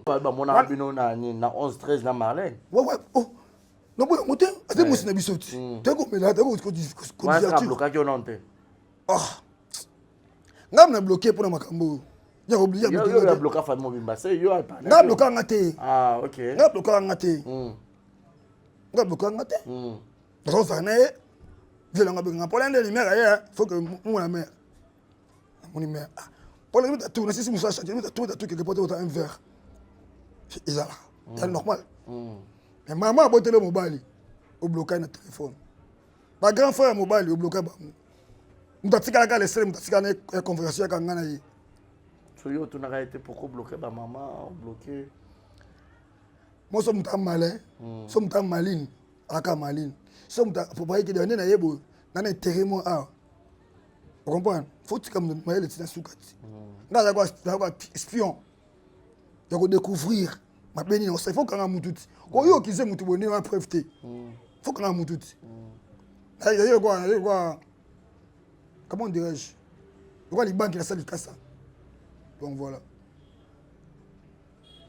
Ba mon abino na 11 13 na Marlène. Ouais oh. Non bon monter, ate mo sina bisoti. Te ko mela te ko di. Moi ça bloqué on onte. Ah. Ngam na bloqué pour makambo. Ya oublié bloqué. Yo bloqué famille mobimba, c'est yo pas. Ngam bloqué ngate. Ah OK. Ngam bloqué ngate. Ngam bloqué ngate. Donc ça né. Je l'ai ngabé ngapolé ndé lumière faut que moi la mère. Mon mère. Pour le tout, on si moussa chanter, tout quelque part un verre. C'est ça là. C'est normal. Mais maman a boté le mobile au bloqué le téléphone. Ma grand frère mobile au bloqué ba. Mutatika la laisser mutatika na conversation avec ngana yi. So yo tu n'a été pourquoi bloquer ba maman bloqué. Moi somme ta malin, somme ta maline, aka maline. Somme ta pour pas que donner na yebo, na intérêt moi ah. Vous comprenez? Faut que tu me le tina soukati. Nga za kwa espion. ya kodécouvrir mabe nini il faut kanga mutu ti oyo okize mutu boni wa preuve te faut kanga mutu ti quoi comment dirais-je quoi les banques la salle kasa donc voilà.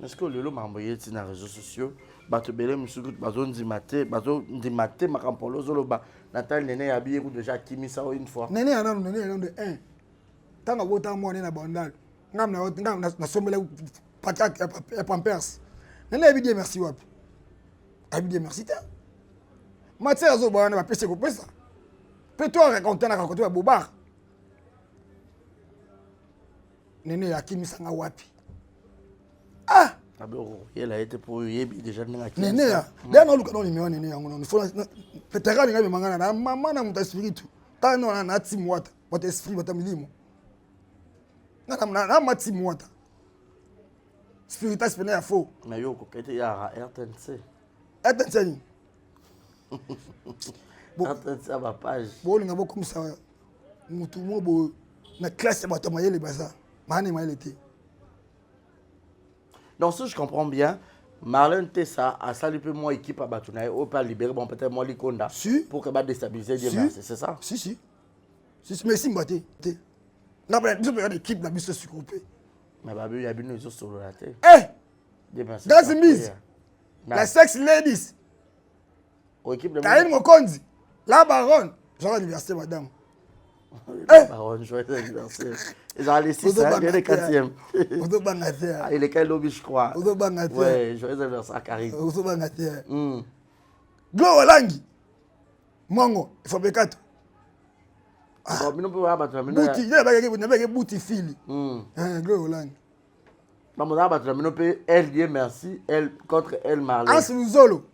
Est-ce que le mambo yeti na réseaux sociaux bato belé musuku bazo ndimate makampolo zoloba Natal Nene a bien déjà kimi ça une fois. Nene ana de 1 tanga bota mo na bandal ngam na sombela patak et pampers. Nene a bien merci wapi. A bien merci ta. Mathieu azo bana ba pese ko pesa. Peut toi raconter ba bobar. Nene ya kimi sanga wapi. Ah, il a été pour déjà Nene ya. Là luka non numéro Nene yango non. Faut peut-être nga mangana na mama na muta spiritu. Ta no na team wata. Wata esprit wata milimo. Na ma team wata. Spiritas pena ya faux. Mais yo ko kete ya RTNC. RTNC. RTNC ba page. Bon nga bo comme ça. Mutu mo bo na classe ba tomayele baza. Mane mayele te. Donc si je comprends bien, Marlène Tessa a salupé mon équipe à Batunaï, au pas libéré, bon peut-être moi Likonda, pour que va déstabiliser Dieu merci, c'est ça? Si, mais si m'baté. Non mais je regarde l'équipe la bise se groupé. Mais babu il y a bien nous sur la tête. That's mise. La sex ladies. Au équipe de Kaïn Mokondi, la baronne, joyeux anniversaire madame. Baronne, joyeux anniversaire. Ils ont les 6, il est le 4e. Il est quel lobby, je crois. Ouais, joyeux anniversaire à Karim. Glo Olangi. Mongo, il faut bécato. Bouti, il y a bouti fili. Glo Olangi. Maman a battu la minopé, elle dit merci, elle contre elle Marlène. As Luzolo.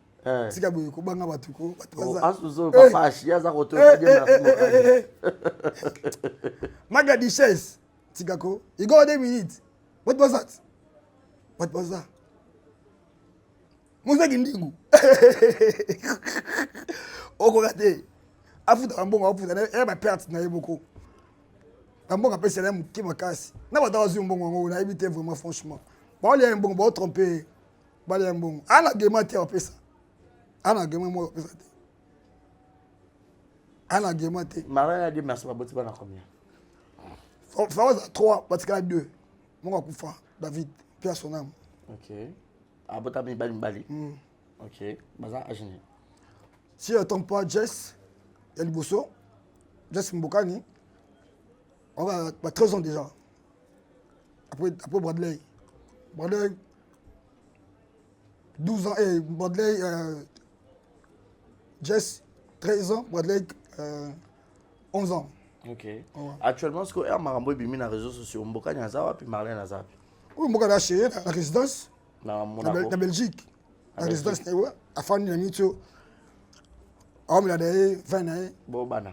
Tika boye ko banga batuko batuza. As Luzolo papa chia za koto dit merci. Magadi Chess. Tikako, you go 2 minutes. What was that? Musa Gindingu. Oko gate. Afuta mbongo afuta na ba perte na yeboko. Mbongo apesi na muki makasi. Na ba tawazi mbongo ngo na ebite vraiment franchement. Ba oli mbongo ba tromper. Ba oli mbongo. Ana gema te apesa. Ana gema mo apesa te. Ana gema te. Marlène a dit merci ba boti bana combien? Fawaza 3, Batikala 2. Mon Koufa, David, Pierre son âme. Ok. Abota Bali. Ok. Baza Agene. Si on tombe pas Jess, El Bosso, Jess Mbokani, on va 13 ans déjà. Après Bradley. Bradley, 12 ans. Et Bradley, Jess, 13 ans. Bradley, 11 ans. Ok. Actuellement, ce que Air Marambo est mis dans les réseaux sociaux, Mboka Nyazawa puis Marlène Nazawa. Oui, Mboka a chez la résidence. La Belgique. La résidence, à Fanny Namito. On l'a dit, 20 ans. Bon, Bana.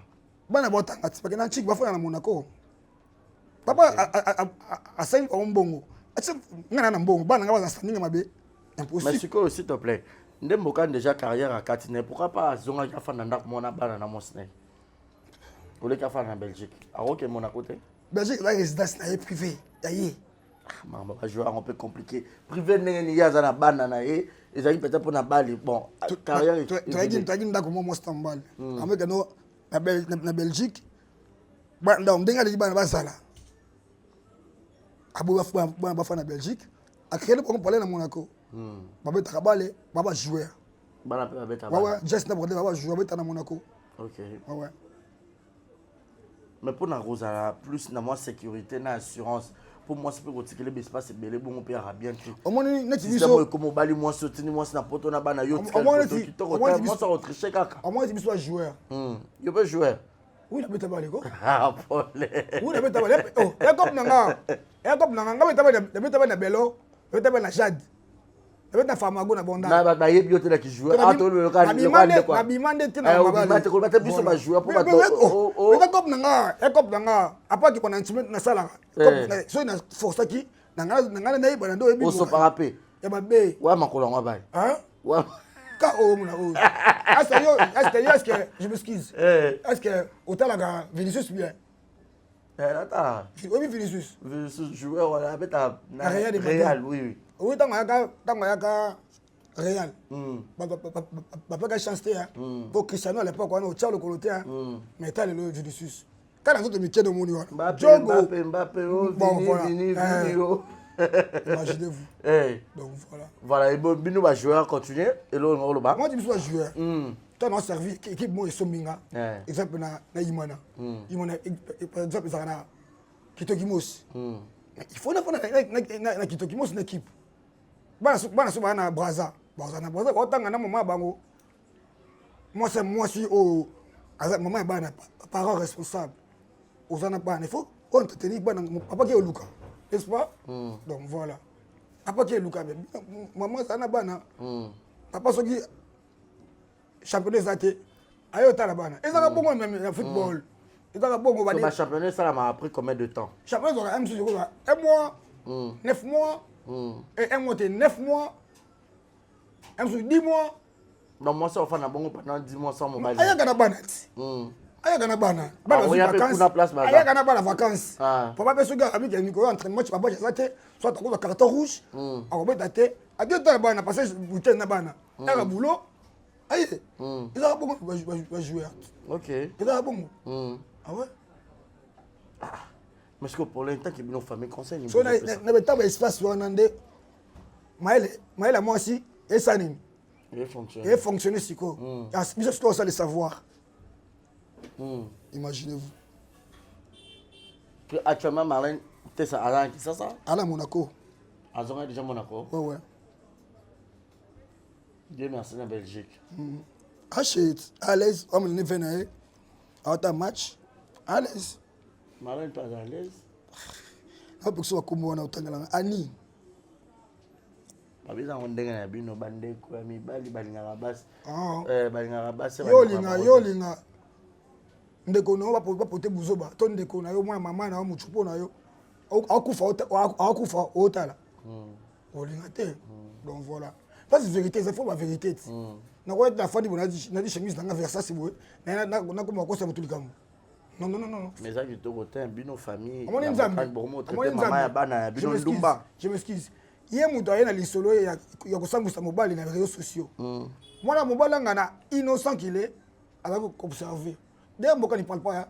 Bana Botanga, parce que dans Chic, va faire à Monaco. Papa a 5 ans bongo. N'a pas bongo. Bana va standing ma bé. Impossible. Mais ce que s'il te plaît, Mboka déjà carrière à Katine. Pourquoi pas Zonga Fananda Mona Bana na Mosne? Pour les cafés en Belgique. Alors que mon à côté. Belgique, la résidence est privée. D'ailleurs. Maman, joueur un peu compliqué. Privé, il y a un banana et ils ont peut-être pour la balle. Bon, carrière. Tu as dit d'accord, moi, c'est un bal. Avec la Belgique, on dit que la Basala. Abou Bafan en Belgique. À quel point on parlait dans Monaco. Babé Tabalé, Baba joueur. Babé Tabalé. Ouais, Jess n'a pas de Baba joueur dans Monaco. Ok. Ouais. Mais pour la Rosa, plus dans moi sécurité, dans assurance, pour moi c'est pour que les espaces belé bon père bien tout. Au moins net dit so comme bali moi soutenir moi na poto na bana yo. Au moins moi ça autricher kaka. Au moins tu sois joueur. Yo peux jouer. Oui, la beta bali ko. Ah pole. Oui, la beta bali. Oh, ya comme nanga. Ya comme nanga, la beta bali na belo, la beta bali na Jade. La beta fama go na bonda. Na ba yebi yo te la ki jouer. Ah to le local. Na bimande te na ba. Bimande ko bata biso ba jouer pour ba to. Oh, ya comme nanga, ya comme nanga. Apa ki kona instrument na sala. Comme so na force ki nanga na iba ndo ebi. O so parapé. Ya ba be. Wa makolo ngwa ba. Hein? Wa ka o muna o. Est-ce que je m'excuse. Est-ce que otala Vinicius bien? Attends. Oui, Vinicius. Vinicius joueur on a beta na Real, oui. Oui, tant que Real. Pas chance pour Cristiano à l'époque on a au le coloté mais t'as le Vinicius. Quand on a mis de mon niveau. Mbappé, bon voilà. Imaginez-vous. Donc voilà. Voilà, et Bino va jouer continuer et là on le bat. Moi je suis joueur. Toi on a servi équipe moi et Sominga. Exemple na Imana. Imana par exemple ça na Kitokimos. Il faut na Kitokimos une équipe. Bana na Braza. Na Braza otanga na maman bango. Moi je suis au maman bana parent responsable. Ozana bana il faut entretenir bana papa qui est au Luka. N'est-ce pas? Donc voilà. Papa qui est Luka maman ça na bana. Papa soki championnat zate ayo tala bana. Et ça bon même le football. Et ça bon va dire. Championnat ça m'a pris combien de temps? Championnat ça un mois, 9 mois. Et un mois, 9 mois. Un mois, 10 mois. Non, moi, ça, on fait pendant 10 mois sans mobile. Aïe, gana bana. Aïe, gana bana. Bana vacances. Aïe, gana bana vacances. Papa, parce que avec un micro entraînement, tu vas pas chercher. Soit tu as un carton rouge. On va mettre tête. À deux temps, bana, parce que week-end na bana. Il y a un boulot. Aïe. Il y a un bon joueur. Ok. Il y a un bon. Ah ouais. Mais est-ce que pour l'instant, il y a une famille conseil? Il y a un espace où on a des. Maël, moi aussi, et ça n'est. Et fonctionner si quoi. Il y a le savoir. Imaginez-vous. Actuellement, Marlène, tu es à ça? À Monaco. À déjà Monaco? Ouais. Dieu merci, la Belgique. À l'aise, on est venu à un match. À l'aise. Marlène, pas à l'aise? Je ne sais pas comment on a autant de temps. Annie. Babisa ondenge na bino bande kwa mibali balingaka basi balingaka basi yo linga ndeko no ba pote buzoba to ndeko na yo mwa mama na yo muchupo na yo akufa otala olinga te donc voilà parce que vérité c'est faut la vérité na quoi la fandi bona na chemise na Versace boy na ko makosa mutulikambo non mais ça du tout côté bino famille on maman ya bana bino ndumba je m'excuse. Il y a des gens qui sont là, qui sont dans les réseaux sociaux. Moi, je suis innocent qu'il est, avec observer. D'ailleurs, je ne parle pas.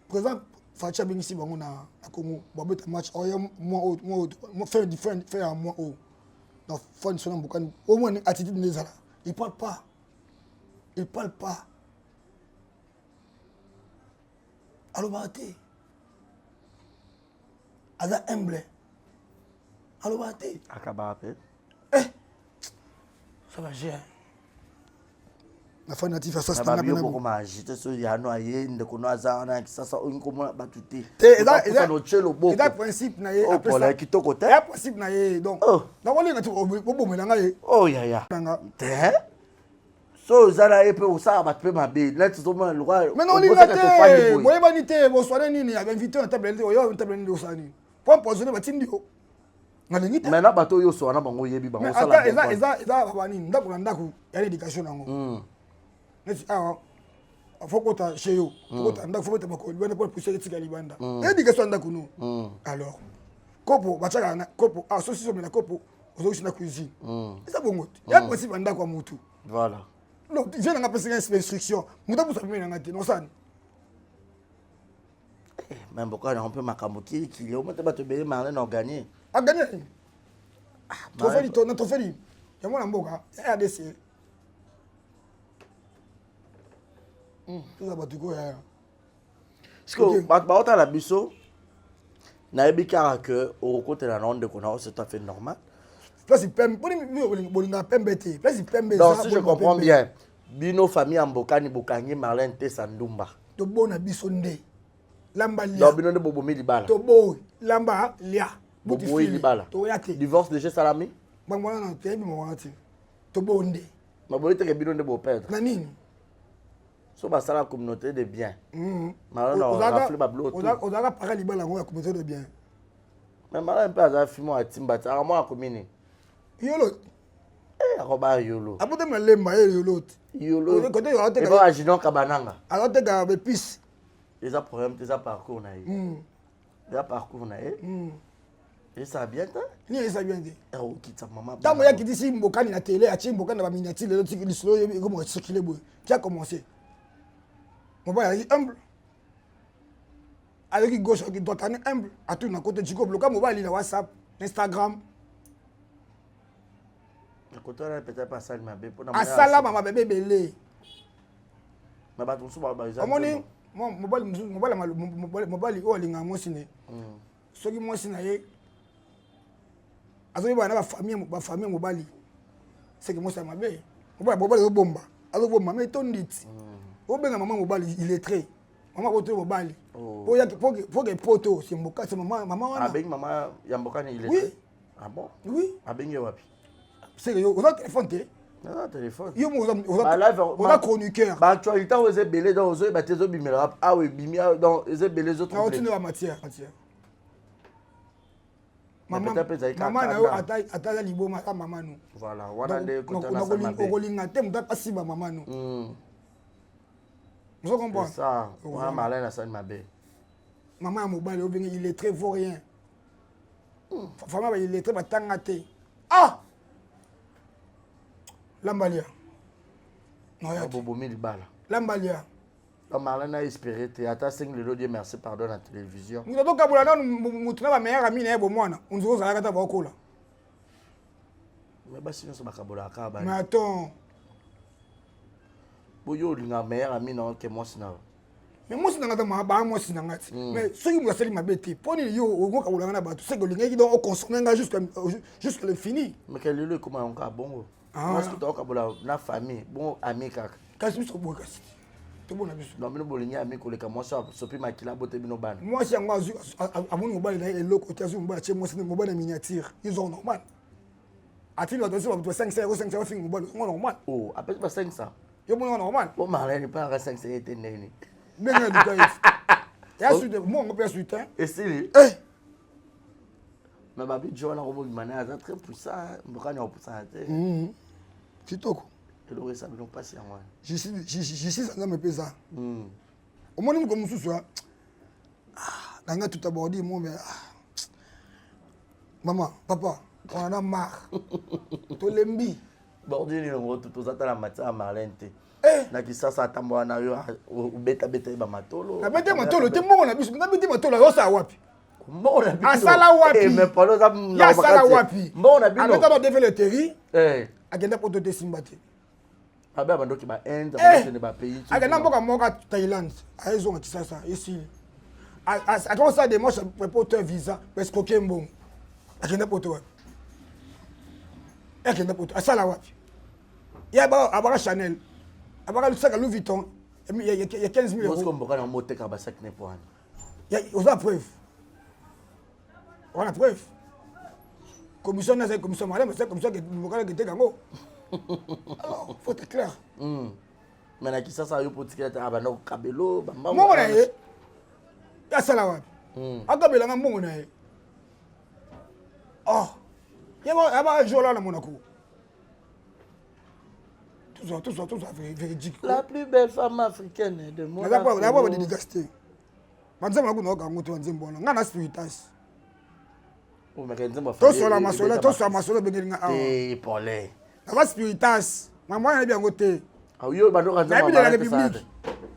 Par exemple, Fatia Bengissi, on a Congo, on a un match, on fait un mois. Donc, au moins, l'attitude de Zala. Il ne parle pas. Il ne parle pas. Alors, Aza humble. Allo bate. Akabape. Ça va gérer. La fin natif ça c'est un peu comme agité sur Yano aye ndeko no aza na kisasa onko mona batuté. Et no chelo boko. Et principe na ye après ça. Kitoko te. Et principe na ye donc. Na wali na tu bomelanga ye. Oh ya. Te. So zala epe osala bat pe mabe. Là tu sommes le roi. Mais non linga. Moye banité bo soirée nini a invité un table yo un table de osani. Pour empoisonner batindi yo. Mais là bato yo so na bango yebi bango sala. Mais eza bani ndako na ndako ya éducation nango. Neti awa faut que ta chez yo. Faut que ta ndako faut que ta ko libanda pour pousser tika libanda. Éducation ndako no. Alors kopo bachaka na kopo association na kopo ozoki na cuisine. Eza bongo. Ya possible ndako ya mutu. Voilà. Non, je n'ai pas passé une instruction. Muta pour ça bien ngati no san. Même pourquoi on peut makamboki qui est au moins te payer Marlène a gagné. A gagné. Tu fais ton tu fais. Ya mona mboka, ya DC. Tout ça batuko ya. Parce que ba ota la biso na ebika que au côté la ronde qu'on a c'est tout à fait normal. Là c'est pem, bolinga pembete. Là c'est pembe. Donc si je comprends bien, bino famille ambokani bokangi Marlène te sandumba. To bona biso nde. Lamba lia. Donc bino de bobomi libala. To boy, lamba lia. Bobomi libala. To yate. Divorce de chez Salami? Bangwana na te bi mo wati. To bonde. Mabolite ke bino de bo perdre. Na nini? So ba sala communauté de bien. Marlène a raflé ba bloto. Ozaga para libala ngo ya communauté de bien. Mais Marlène peut avoir fimo a timbata, a moi a commune. Yolo. Akoba yolo. Apote me lemba yolo. Yolo. Côté yo te ka agino kabananga. Alors te ga be pis. Les problèmes, des parcours na. ya parcours na ye et ça bien ta ni eza bien te okitisa mama ntango ya kitisi mbokani na tele atie mbokani na baminiatire lelo tiki lisolo ekomo circule boye qui a commencé mobali azali humble ayoki gauche ayoki droite ani humble atuni na kote jiko bloka mobali na whatsapp instagram akotala peut-être pas asali mabe mpona asalama mabe ebele na bato mosusu omoni mobali oyo alingaka mwasi ne soki mwasi na ye azoyebana na bafamille mobali seke mwasi ya mabe mobali azobomba me tonditi obenga mama mobali illettré mama koto mobali po ke poto semboka se mama wana abengi mama ya mbokani illettré ah bon oui abengi wapi seke yo oza téléphone te téléphone yo oza chroniqueur baactualité oyo eza ebele donc ozoyeba te ezobimela awa ebimi donc eza ebele ezotine ba matière mama na yo atala liboma ata mama nu voilà wana nde okolinga te moto asimba mama nu ozo comprendre ça wana malai na sali mabe mama ya mobali obengi illettré vaut rien fama baillettré batanga te lambalia bobomi libala lambalia malai na espéré te ata asengi lelo die merci pardon na télévision moto tokabola nanu motu na bameilleur ami na ye bomwana onziki ozalaka ta baokola me basi nyonso bakabolaka mais attends boyo olinga meilleur ami na oke mwasi na mais mwasi na nga ta baa mwasi na nga ti mais soki moto asali mabe te mpo nini yo okokabolanga na bato seke olingaki donc oconsomme nga jusqu'à l'infini mais ke lelo ekoma yango bongo mwasi kuta okabola na famille bongo ami kaka kasi biso boye kasi tobona biso non bino bolingi ami koleka mwasi asopi makila bote bino bana mwasi yango amoni mobali na ye eloko te azwi mobali atie mwasi mobali na miniature izo normal atili bato osi bato 500 ofingi mobali ngo normal apesi ba 500 yo moni ngo normal po marlene mpe aka 500 ete ndeni ndenge ya luka eti ya suite mongo mpe ya suite esili mais babidjo wana kobobima naye aza très puissant mbokani ya kopuissana te kitoko eloko esa bino mpasi yango wana justice nzambe mpe eza omoni moko mosusu na ngai tout abordi mo mais mama papa on en a marre tolembi bordi nini yango toza tala matia ya marlene te na kisasa atambola na yo obetabeta ye bamatolo nabete matolo te mbongo na biso nabete matolo ayosala wapi asala wapi asala wapi abeta badeve le teri akenda poto te simba te abe abandoki bainde abakende bapays akenda mboka moko Thaïlande ayezonga kisasa esili akosala demarche poto visa escroquer mbongo akenda poto wapi akenda poto asala wapi ye abaka Chanel abaka lusaka Louis Vuitton ya 15 000 euros mboka na moteka basaki ne poani oza preuve wana preuve commission na commission malema c'est commission que mboka na keteka ngo alors faut être clair mais na kisasa yo potikela ta abana ko kabelo bamba mbongo na ye asala wapi akabelanga mbongo na ye yebo aba jola na Monaco tout ça véridique la plus belle femme africaine de Monaco la pas dédicacité manzema ko no ka ngoto nzembo nga na spiritas tosola masolo bengelinga awa pole aba spiritas mama na biango te yo bandoka nzembo na république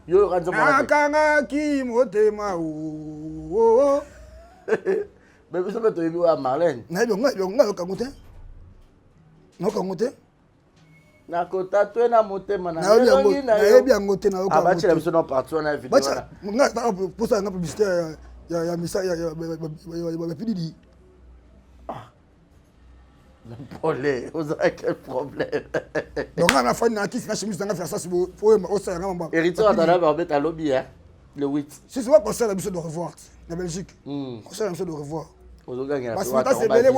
yo kanzo mwana akanga ki motema o bebe so beto yebi wa Marlene na yo kangote no kangote na kota to na motema na yo na yo biango te na yo kangote abachela biso na partout na video na nga posa nga publicité ya misa ya pididi Pole, vous avez quel problème? Donc, on a fait une acquise, on a fait ça, c'est pour eux, ça, Héritier, on a fait à lobby, le 8. Si c'est pas qu'on s'est l'habitude de revoir, la Belgique. On s'est l'habitude de revoir. Parce que c'est belé, il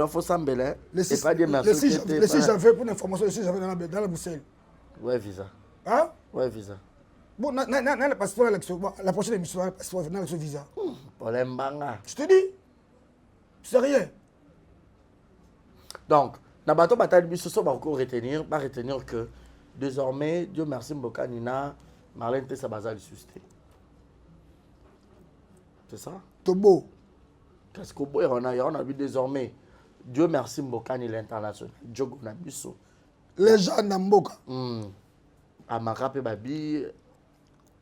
faut s'embêler. Le 6 janvier, pour l'information, le 6 janvier dans la Bruxelles. Ouais, visa. Hein? Ouais, visa. Bon, le passeport, la prochaine émission, le passeport, le visa. Pour les mbanga. Je te dis. Sérieux. Donc, na bateau bataille biso so ba ko retenir que désormais Dieu merci Mboka Nina Marlene te sa bazali susté. C'est ça. Tobo. Qu'est-ce qu'on a vu désormais. Dieu merci Mbokani l'international. Djogo Nabiso. Les gens n'amboka. Amaka babi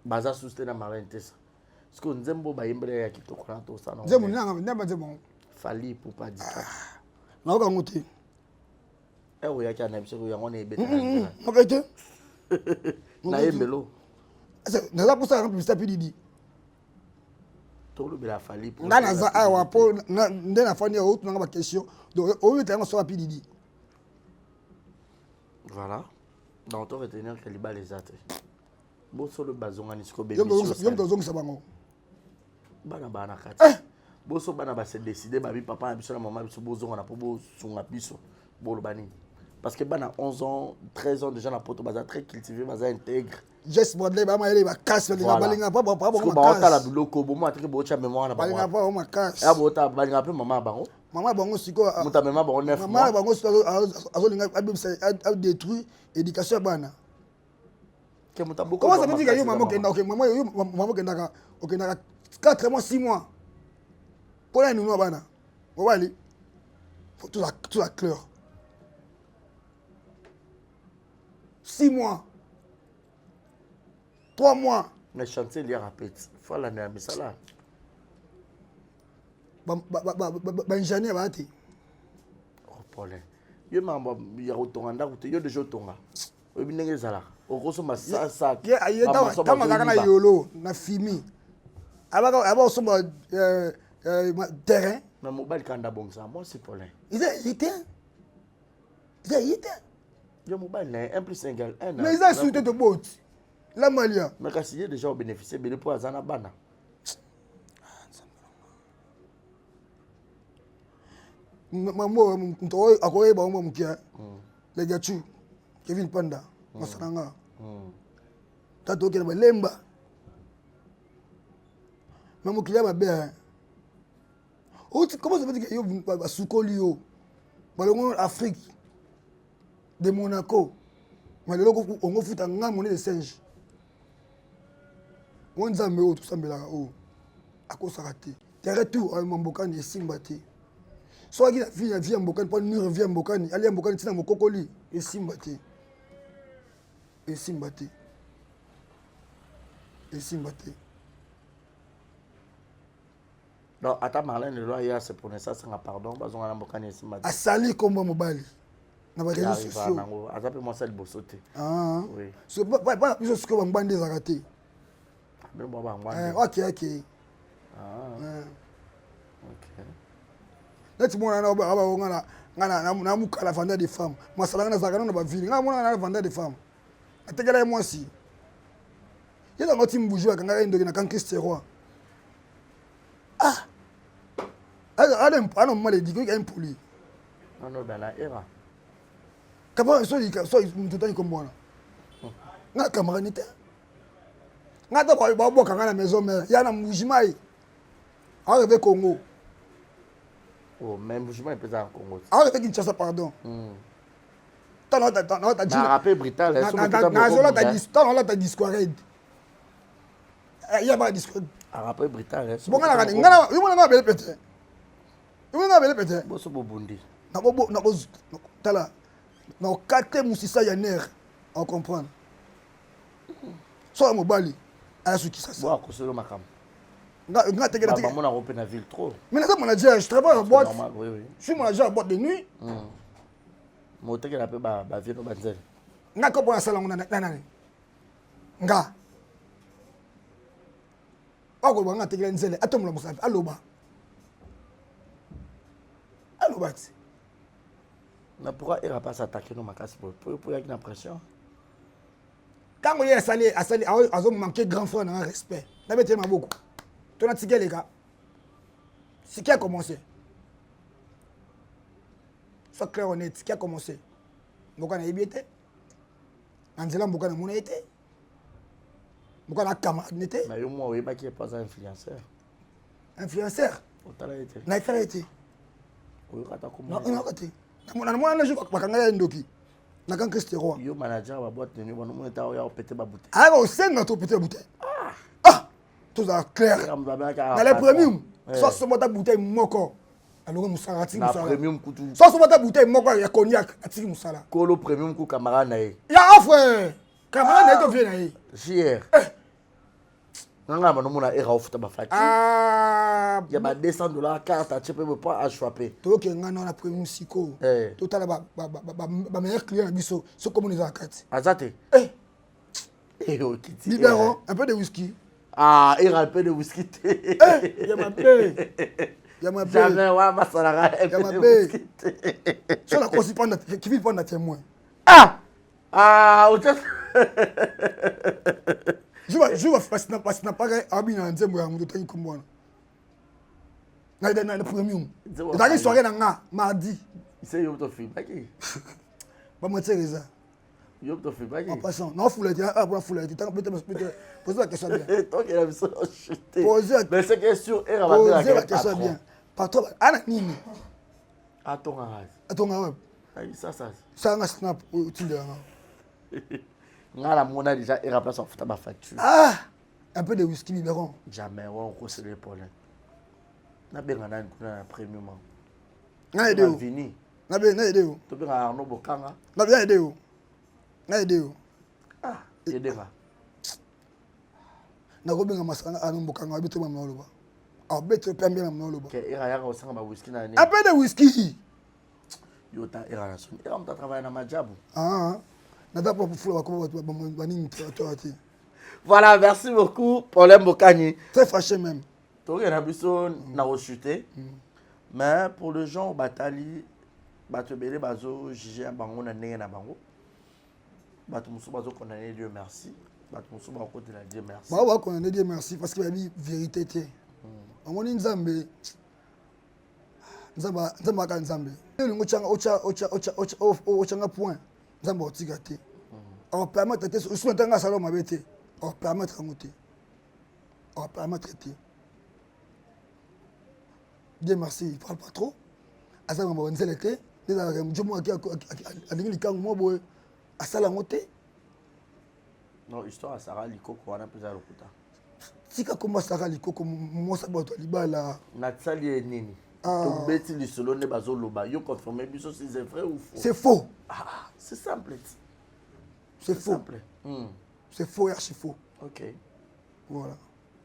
baza souste na marentesa. Parce que nzembo ba imbre ya kitoko na to ça non. Nzembo nanga nzembo. Fali pour pas dire. Na oka ngote. O ya kana biso ya ngone ebeta. Okete. Na yembelo. Na za posa na pisa pididi. Tolo bela fali pour. Ngana za awa po ndena fani ya autre nga ba question. Donc au lieu de so rapididi. Voilà. Donc on va retenir que liba les ates. Bon sur le bazonga ni sko bébé. Yom tozongi sabango. Bana kati. Boso bana ba se décider babi papa biso na maman biso bozonga na po bo sunga biso. Bolo bani. Parce que bana 11 ans, 13 ans déjà na poto baza très cultivé, baza intègre. Just bodle ba maele ba casse ba balinga pa ba ba la biloko bo mo atike bo cha mémoire na ba. Balinga pa o ma casse. Ya bo ta balinga pe maman bango. Maman bango siko muta mema bango 9 mois. Maman bango siko azolinga a détruit éducation bana. Que muta boko. Comment ça veut dire que yo maman kenda OK maman kenda OK na 4 mois 6 mois. Pour la nous bana. On va aller. Faut tout la clair. 6 mois. 3 mois. Mais chanter il y a répète. Faut la na misala. Benjamin va te. Oh Paulin. Yo mamba ya rotonga ndakuti yo déjà tonga. Obinenge zala. Okoso masasa. Ya ayeta tama kana yolo na fimi. Aba osomba terrain. Mais mobile kanda bongsa moi c'est Paulin. Il était. Yo mobile là 1 + 1 = 1. Mais ils ont sauté de boat. La Malia. Mais quand c'est déjà bénéficier mais pour azana bana. Mambo mtoe akoye ba mbo mkia. Le gachu Kevin Panda masaranga. Tato ke ba lemba. Mambo kilia ba be. Comment ça veut dire que yo ba sukoli yo. Balongo Afrique de Monaco. Malelo ko ongo futa ngamo de singe. Wonza me o to sambela o. Akosaka te. Tere tout ay Mbokani esimba te. Soit la vie en Mbokani, pas ni revient Mbokani, aller en Mbokani, c'est mon cocoli, et Simbati. Et Simbati. Et Simbati. Donc, à ta Marlène, le loi, c'est pour ça, c'est un pardon, parce qu'on a Mbokani et Simbati. À Sali comme Mobali. Dans les réseaux sociaux. À ta moi, c'est le bossoté. Ah, oui. C'est pas plus ce que vous bandez à rater. Ok. Ah, ok. Let's go na muka la vendre des femmes. Moi ça na zakana na ba ville. Nga mona na vendre des femmes. Ategala moi si. Yela ngoti mbujwa kanga ndo na kankiste roi. Ah. Adam maladie ko impoli. Non dans la era. Kaba so mututani ko mbona. Nga kamaranite. Nga to ko ba kanga na maison mère. Ya na mbujimai. Arrivé Congo. Oh, même je m'en peux en Congo. Ah, avec Kinshasa, pardon. T'as dit. Rappel Brital. T'as discouré. Il y a pas discouré. Rappel Brital. Bon, on a belle pété. On a belle pété. Bosso Bobundi. T'as na 4 musisa ya ner on comprendre. So mobali à ce qui ça. Bon, à cause de makam. Nga te gela te. Maman a repris la ville trop. Mais là manager, je travaille en boîte. Oui. Je suis manager en boîte de nuit. Mo te gela pe ba vie no banzel. Nga ko bona sala ngona nani. Nga. Ako ba nga te gela nzele atomula musafi aloba. Aloba. Mais pourquoi il va pas s'attaquer nos makas pour y avoir une pression? Quand on y a salé, à zone manqué grand frère dans un respect. N'avait tellement beaucoup. Tu as tigé les gars. C'est qui a commencé? Sois clair honnête, qui a commencé? Mbokana Ebiete. Angela Mbokana Mouna était. Mbokana camarade n'était. Mais moi, oui, pas qui est pas un influenceur. Influenceur? N'a fait été. Oui, quand tu non, non, non, je bakanga ndoki. Na kan Christero. Yo manager wa boîte de nuit, on était à péter ba bouteille. Ah, on sait na to péter bouteille. tout ça clair. Dans les premium, soit ce ta bouteille moko. Alors musala ti musala. Premium kutu. Soit ce ta bouteille moko ya cognac ati musala. Kolo premium ku camarade na ye. Ya frère. Camarade na to vient na ye. JR. Nanga ba no mona era ofuta ba fati. Ah, ya ba $200 carte tu peux pas achoper. To ke ngana na premium siko. Total ba meilleur client na biso, so comme on a carte. Azate. Kitty. Libéron, un peu de whisky. Ah, il a un peu de whisky. Ya ma paix. Ya ma paix. Jamais wa masala ya ma paix. Sur la correspondance qui vit prendre témoin. Ah, au fait. Je vais passer na pas abina nzembo ya muto tangi kombona. Na premium. Dans soirée na mardi. C'est yo to film baki. Ba mo tsereza. Yo to film baki. En passant, non foulette, pour foulette, tant peut-être poser la question bien. Toi qui a vu ça chuter. Mais c'est question et poser la question bien. Patron, ana nini? Attends arrête. Ça nga snap utile nga. Ngala mona déjà et remplace en futa ba facture. Un peu de whisky libéron. Jamais on cause les problèmes. Na benga na kuna premium. Na ideo. Vini. Na ideo. To benga Arnaud Bokanga. Na bien ideo. Na ideo. Yedera. Na robenga masanga Arnaud Bokanga abito ba moloba. Abito pembe na moloba. Ke era ya ko sanga ba whisky na ni. Un peu de whisky. Yota era na son. Era mta travailler na majabu. Voilà, merci beaucoup Paulin Bokani. Très fâché même. Tu as rechuté. Mais pour les gens au Batali, Batebele bazo jugé à Bango na nenge na Bango. Batumusu bazo condamné Dieu merci. Batumusu bazo condamné Dieu merci. Bah condamné Dieu merci parce qu'il a dit vérité té. On dit Nzambe. Nzamba ka Nzambe. Le changa ocha point. Nzamba otiga te. On permettre te sur tanga salon mabete. On permettre ngote. On permettre te. Dieu merci, il parle pas trop. Asa mama bonzela te. Neza mjomo alingi likangu mo boye. Asala ngote. Non, histoire Sarah Likoko wana peza lokuta. Tika komba Sarah Likoko mosa bato libala. Natsali nini? To beti lisolo ne bazo loba. Yo confirmer biso si c'est vrai ou faux? C'est faux. C'est simple. C'est faux. C'est faux et archi faux. Ok. Voilà.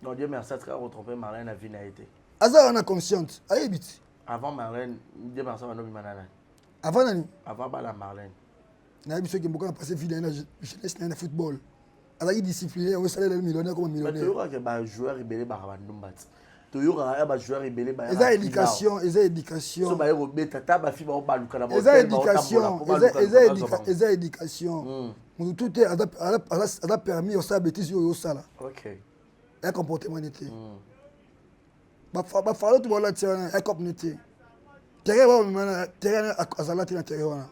Donc Dieu merci à te retrouver Marlène à vie n'a été. Asa on a consciente. Ayebit. Avant Marlène, Dieu merci à nous manana. Avant nani? Avant la Marlène. Na biso ki mboka passer vie dans jeunesse na football. Azaki discipliné, on salaire le millionnaire comme millionnaire. Mais tu vois que ba joueur ibelé ba bandumba. Tu vois ba joueur ibelé ba. Eza éducation. So ba yero beta ta ba fi ba ba luka na ba. Eza éducation. Mon tout est a permis au ça bêtise yo sala. OK. Un comportement n'était. Ba fallo tout voilà tiens un cop n'était. Terrain azalati na terrain wana.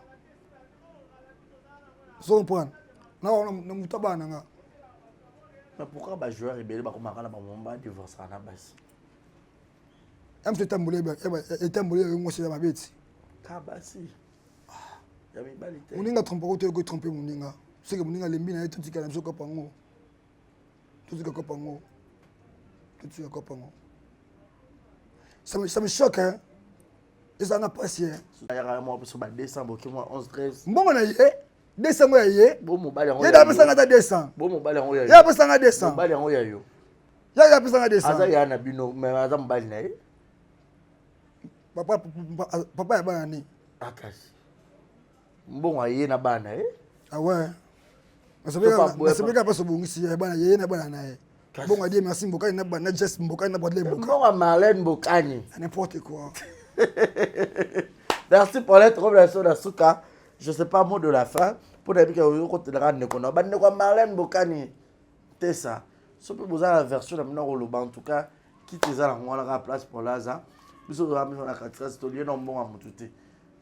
So comprendre. Non mutaba nanga. Mais pourquoi ba joueur ibelé ba komaka na ba momba divorce na basi? Am se tambole ngo se ma beti. Ka basi. Ya mi balite. Muninga tromper ko tromper muninga. C'est que muninga lembi na tout tika na so kopango. Tout tika kopango. Ça me choque hein. Et ça n'a pas si hein. Ya ga mo biso ba décembre ki moi 11 13. Mbongo na ye. Décembre ya ye. Bo mo bale ngo. Ya da pesa ngata décembre. Bo mo bale ngo ya. Ya pesa ngata décembre. Bale ngo ya yo. Ya pesa ngata décembre. Aza ya na bino mais aza mbali na ye. Papa ya bana ni. Akashi. Mbongo aye na bana eh? Ah ouais. Nasebeka pas sobungisi ya bana ye na bana na ye. Mbongo Dieu merci Mbokani na bana just Mbokani na badle Mbokani. Mbongo Marlène Bokani. N'importe quoi. Merci pour l'être relation de Souka. Je sais pas mot de la fin. Pour dire que vous côté de rendre qu'on a banné quoi Marlène Bokani. C'est ça. Ce peut vous la version de maintenant en tout cas qui te a la place pour Laza. Nous sommes à la 4 c'est lié non bon à motuté.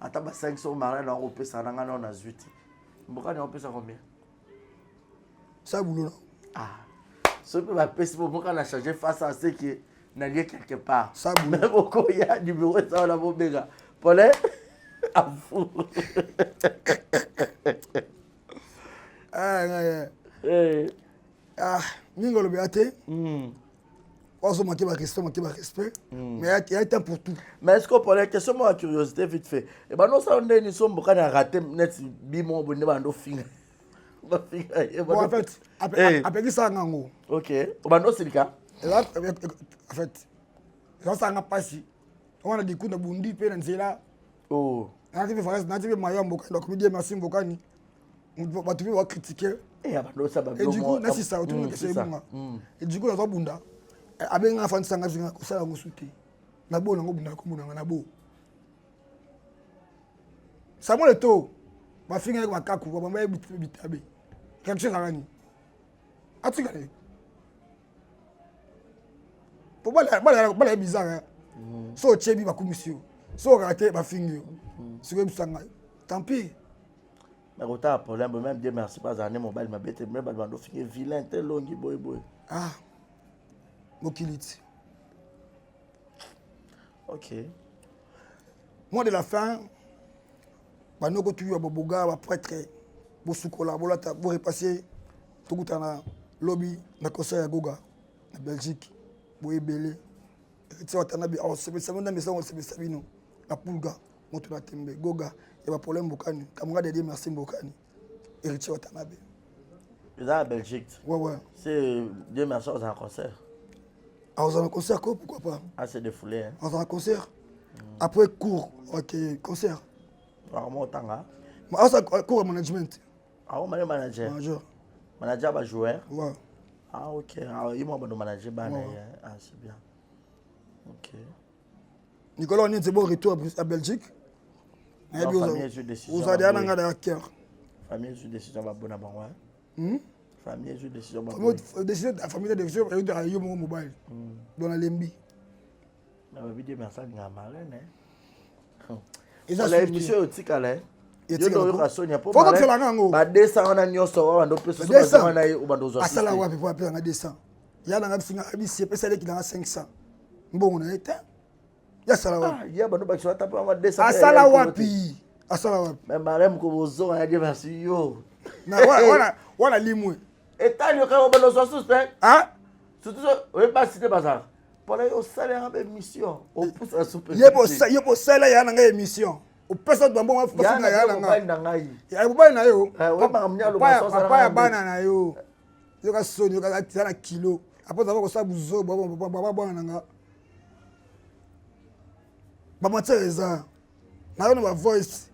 Attends 500 Marlène en européen ça n'a on a 8. Bokani on peut ça combien? Ça boulot. Ce peut va passer pour qu'on a changé face à ce qui n'a lié quelque part. Ça boulot. Même au il y a du bureau ça on a beau béga. Paulin à vous. Mingolo beate. On se manquait de respect. Mais il y a un temps pour tout. Mais est-ce qu'on prend la question, moi, curiosité, vite fait? Et ben non, ça, on est une somme pour rater, net, bimon, bon, on finger. Bon, en fait, après ça, on ok. Ben non, c'est le cas. Là, en fait, là, ça n'a pas si. On a des coups de bundi, puis on là. Oh. On a dit, Mayo, donc, me dit, merci, Mbokani. On va tout voir critiquer. Et du coup, c'est ça, tout le monde c'est bon. Et du coup, on a bunda. Avec un enfant, ça a sauté. Na bo na bunda ko bunda na bo. Ça moi le taux. Ma fille avec ma kaku, ma mère bitabe. Quelque chose à gagner. As-tu gagné? Pour moi, c'est bizarre. So chebi ba commission. So raté ba fille. C'est comme ça. Tant pis. Mais quand tu as un problème, même Dieu merci, pas un mobile, ma bête, mais pas de finir vilain, tel long, boy. Ah, Mokiliti. Ok. Moi, de la fin, pendant que tu as Boboga, va prêtre, Bosukola, Bolata, pour repasser, tout le temps, lobby, na concert à Goga, en Belgique, Boye Belé, tu vois, tu as dit, oh, c'est Sabino, la Pulga, Moto na Tembe, Goga. Il y a un problème Bokani. Kamara de merci Bokani. Héritier Watanabe. Ils sont en Belgique. Ouais. C'est Dieu merci, on a un concert. Ah, on a un concert, pourquoi pas? Ah, c'est défoulé. Hein. On a un concert. Après cours, ok, concert. Vraiment autant, hein? Ah, ça cours en management. Ah, on est manager. Manager, va jouer. Ouais. Ah, ok. Ah, il m'a dit manager, ah, c'est bien. Ok. Nicolas, on est de bon retour à Belgique. Famille sur décision. Vous avez un cœur. Famille sur décision, va bon à bon, famille sur décision, va bon. Décision, la famille de décision, elle est dans mon mobile. Dans la Lembi. Mais la vie de merci, il y a marraine, hein. Et ça, c'est monsieur Otikale. Il y a un rason, il y a pas faut que tu l'aies. Bah, 200, on a mis sur on a plus de 200. À ça, là, on va appeler 200. Il y a un absent, il y a 500. Bon, on a été. Il y a un qui va taper à 200. Asala wapi. Mais madame, comme vous avez dit, merci yo. Voilà limoué. Et t'as le cas où on a suspect. Hein? Surtout, on ne pas citer bazar. Pour aller au salaire de mission, on pousse à souper. Il y a pour ça, il y a une émission. Au personne de bon, il y a un kilo. Après, on ça bouzo, ça. Na voice.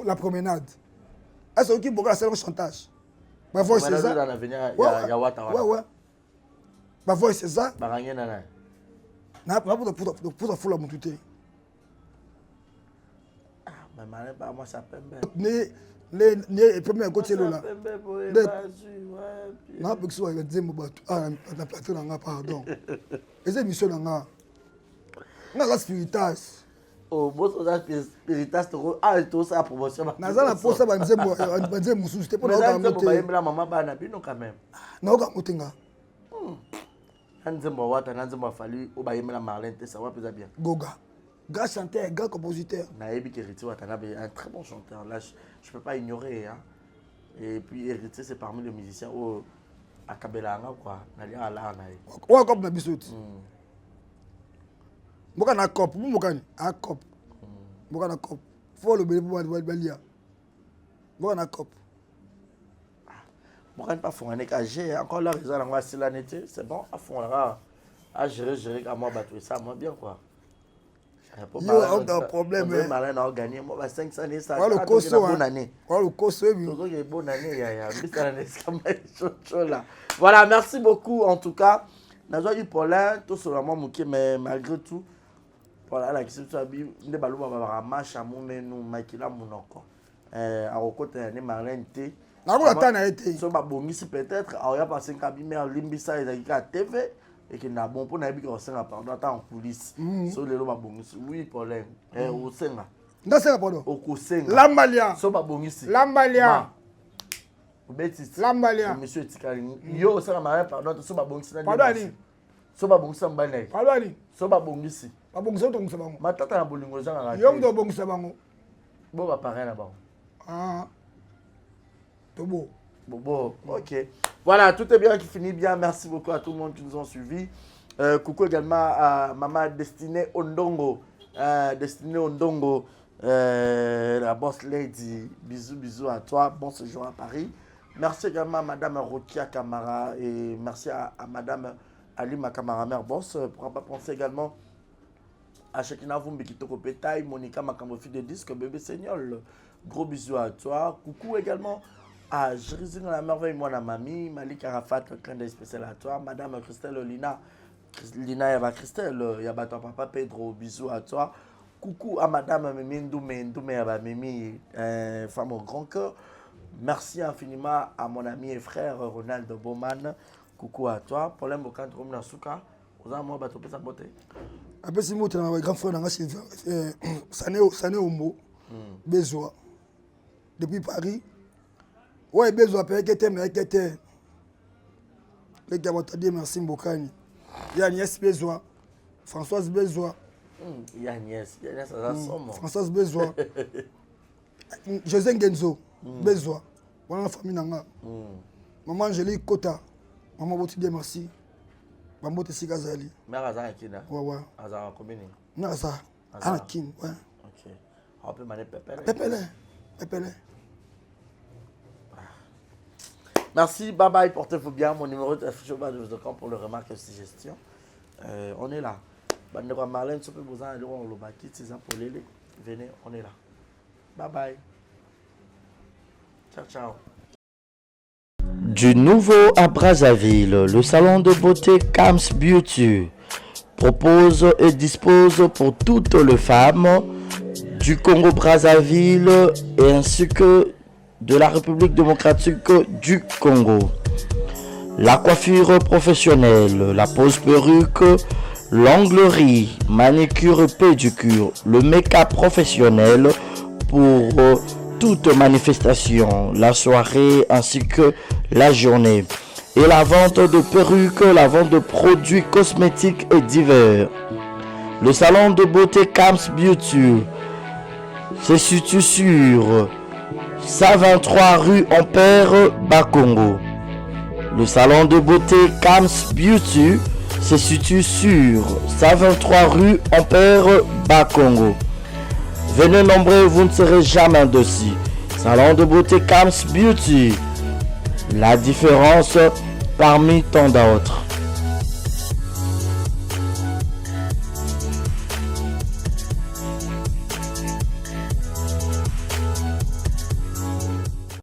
La promenade. Est-ce que vous avez un chantage? Ma voix c'est ça. Ouais. Ma voix c'est ça. Na pour la montée. Mais malin pas moi ça pembe. Les premier côté là. Na pour que soit le deuxième bateau. Ah na plateau là pardon. Les émissions là. Na la spiritas. Oh, moi ça spiritas to ah tout ça promotion. Na za na posa banze mususu te pour na monter. Mais la maman bana bino quand même. Na ka motenga. Nzembo wata nzembo fali obayemela Marlène te ça va plus bien. Goga. Grand chanteur, grand compositeur. Naebi Héritier Watanabe, un très bon chanteur. Là, je peux pas ignorer. Hein. Et puis Héritier, c'est parmi les musiciens où à Kabelanga quoi. Nalia ala nae. Wa cop na bisouti. Moka na cop, moka ni a cop. Moka na cop. Faut le bébé pour balia. Moka na cop. Moka pas fond nek j'ai encore la raison là c'est l'année, c'est bon à fond là. À gérer à moi battre ça moi bien quoi. Il y a un problème. Marlène a gagné moi 500 années ça. Voilà le bonne année. Voilà le costo. Bonne année là. Voilà, merci beaucoup en tout cas. Nazo eu Paulin tout seulement moqué mais malgré tout voilà la question tu as dit ne balou ba marche à mon nous makila monoko. À côté ne Marlène té. Na ko ta na été. So ba bongisi peut-être a ya passer kabi mais limbisa ezaki à TV. Et qui n'a bon pour n'aller que on pardon en police sur les lois bongisi oui Paulin au senga dans senga pardon au kosenga lambalia so ba bongisi lambalia betis lambalia monsieur Tikali yo ça m'a pardon so ba bongisi na pardon ni so ba bongisi mbana pardon ni so ba bongisi to ngisa bango matata na bolingo zanga yo ndo bongisa bango bo ba parrain na bango ah to bo Bon, ok. Voilà, tout est bien qui finit bien. Merci beaucoup à tout le monde qui nous ont suivis. Coucou également à Maman Destinée Ondongo. Destinée Ondongo, la boss lady. Bisous à toi. Bon séjour à Paris. Merci également à Madame Rokia Kamara et merci à Madame Alima Kamara, mère boss. Pourquoi pas penser également à Chekina Vumbi qui te copétaille, Monica Makambofi de disque, bébé Seignol. Gros bisous à toi. Coucou également à Jérusalem la merveille, moi la mamie, Malik Arafat, clin d'œil spécial à toi. Madame Christelle Lina, Yaba Christelle, Yaba ton papa Pedro, bisous à toi. Coucou à Madame Mimi Ndoumé, Yaba Mimi, femme au grand cœur. Merci infiniment à mon ami et frère Ronald Bowman. Coucou à toi. Problème au camp de Rome Nasuka. Vous avez moi bateau sa beauté. Après si moi tu as grand frère dans Sané Omo. Besoin. Depuis Paris. Ouais, besoin payer que mais que t'es. Les gars vont te dire merci Mbokani. Il y a Agnès besoin. Françoise besoin. Il y a Agnès ça somme. Françoise besoin. José Genzo. Besoin. Voilà la famille nanga. Maman Angélique Kota. Maman vous te dire merci. Maman te sikazali. Mère Azan Kina. Ouais. Azan combien? Non ça. Anakin, ouais. OK. On peut maner Pépélé. Merci, bye bye, portez-vous bien. Mon numéro est affiché au bas de votre camp pour le remarque et suggestion. On est là. Bandera Marlène, Sopé Bozan, Elon Lobaki, Tizan Polele. Venez, on est là. Bye bye. Ciao. Du nouveau à Brazzaville, le salon de beauté Kams Beauty propose et dispose pour toutes les femmes du Congo-Brazzaville et ainsi que de la République démocratique du Congo. La coiffure professionnelle, la pose perruque, l'onglerie, manicure et pédicure, le make-up professionnel pour toute manifestation, la soirée ainsi que la journée. Et la vente de perruques, la vente de produits cosmétiques et divers. Le salon de beauté Kams Beauty se situe sur 123 rue Ampère, Bakongo. Le salon de beauté Kams Beauty se situe sur 123 rue Ampère, Bakongo. Venez nombreux, vous ne serez jamais dessus. Salon de beauté Kams Beauty. La différence parmi tant d'autres.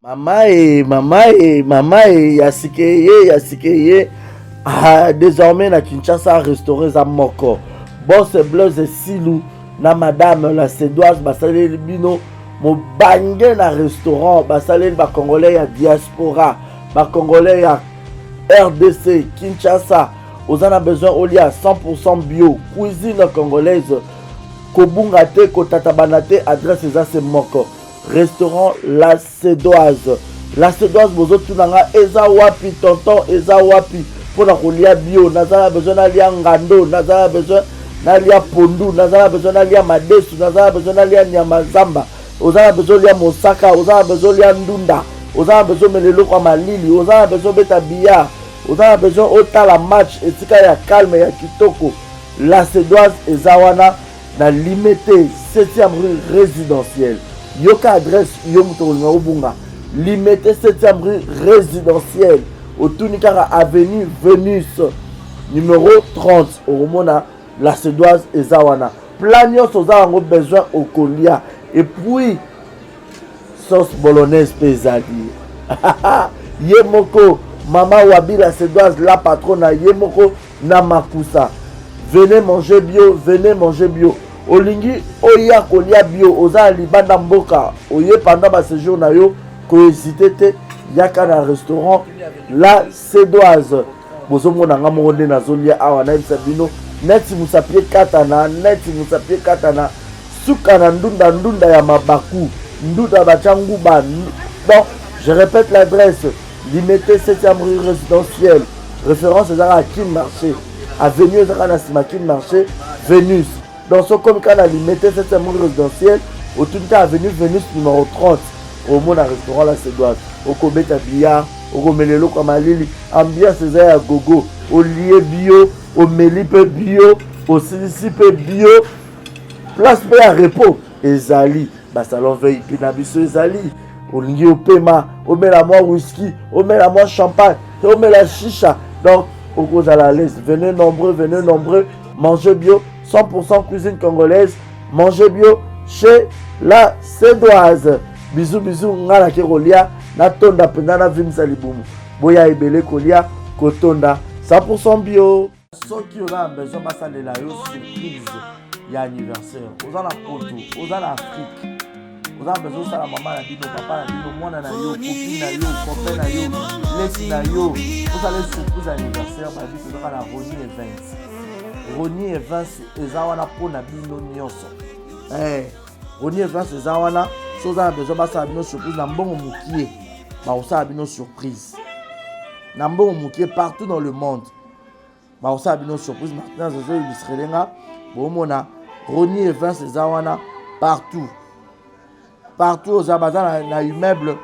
Mama Yasikeye. Désormais na Kinshasa restauré za moko. Boss Blaise Silou na madame la Sédoise basalé bino mo bangé na restaurant basalé ba congolais ya diaspora, ba congolais ya RDC Kinshasa. Vous en avez besoin au lia 100% bio, cuisine congolaise. Kobunga te kotatabana te, adresse za se moko. Restaurant La Sédoise. La Sédoise bozo tunanga eza wapi tonton eza wapi pour la kolia bio. Nazala besoin na lia ngando, nazala besoin na lia pondu, nazala besoin na lia madesu, nazala besoin na lia nyamazamba. Ozala besoin lia mosaka, ozala besoin lia ndunda, ozala besoin melelo kwa malili, ozala besoin beta billard, ozala besoin otala match etika ya calme ya kitoko. La Sédoise ezawana na limité 7e rue résidentielle. Yoka adresse yomutolinga obunga. Limité 7e rue résidentielle. Au Tunikara avenue Vénus numéro 30 au Romona. La Sédoise ezawana. Plagnon soza ango besoin au colia. Et puis sauce bolognaise pesadi. Yemoko Mama Wabi la Sédoise la patronne Yemoko Namakusa. Venez manger bio, venez manger bio. Olingi oya kolia bio oza libanda mboka oye pendant ba séjour na yo ko hésiter te yaka na restaurant La Sédoise. Bozo mona ngamo nde nazolia awa na bisabino neti musapie katana suka na ndunda ya mabaku ndunda bachangu ba. Bon, je répète l'adresse. Limité 7e rue résidentielle. Référence à Kin Marché. Avenue Zakanasima Kin Marché. Vénus. Dans ce comme cas, limité 7e rue résidentielle. Au tout cas, avenue Vénus numéro 30. au monde restaurant la Sédoise au kobeta billard au komelelo kwa malili ambiance eza ya gogo au lié bio au melipe bio au silisipe bio place pe ya repos ezali ba salon VIP na biso ezali olingi opema omela moi whisky omela moi champagne omela chicha donc au cause à la l'aise venez nombreux mangez bio 100% cuisine congolaise mangez bio chez la Sédoise. Bisous ngala ke kolia na tonda penda na vimsa libumu boya ebele kolia kotonda 100% bio. Soki oza besoin basalela yo surprise ya anniversaire oza na poto oza na Afrique oza besoin sala mama na bino papa na bino mwana na yo copine na yo copain na yo lesi na yo osala surprise ya anniversaire babi kozaka na Roni Events eza wana mpona bino nyonso Roni Events eza wana so oza na besoin basala bino surprise na mbongo mokie baosala bino surprise na mbongo mokie partout dans le monde baosala bino surprise maintenant ezo illustre nga bomona Roni Events eza wana partout oza baza na immeuble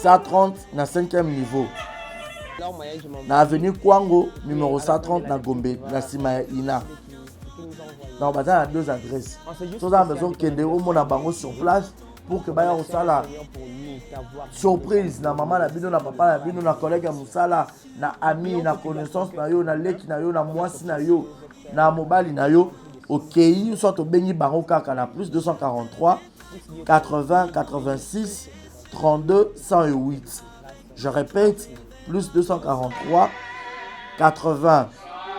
130 na 5e niveau na avenue Kwango numéro 130 na Gombe na sima ya Ina. Donc baza na deux adresses so oza na besoin kende omona bango sur place pour que baya kosala surprise na mama na bino na papa na bino na collègue ya mosala na ami na connaissance na yo na leki na yo na mwasi na yo na mobali na yo okei soit obengi bango kaka na plus 243 80 86 32 108. Je répète, plus 243 80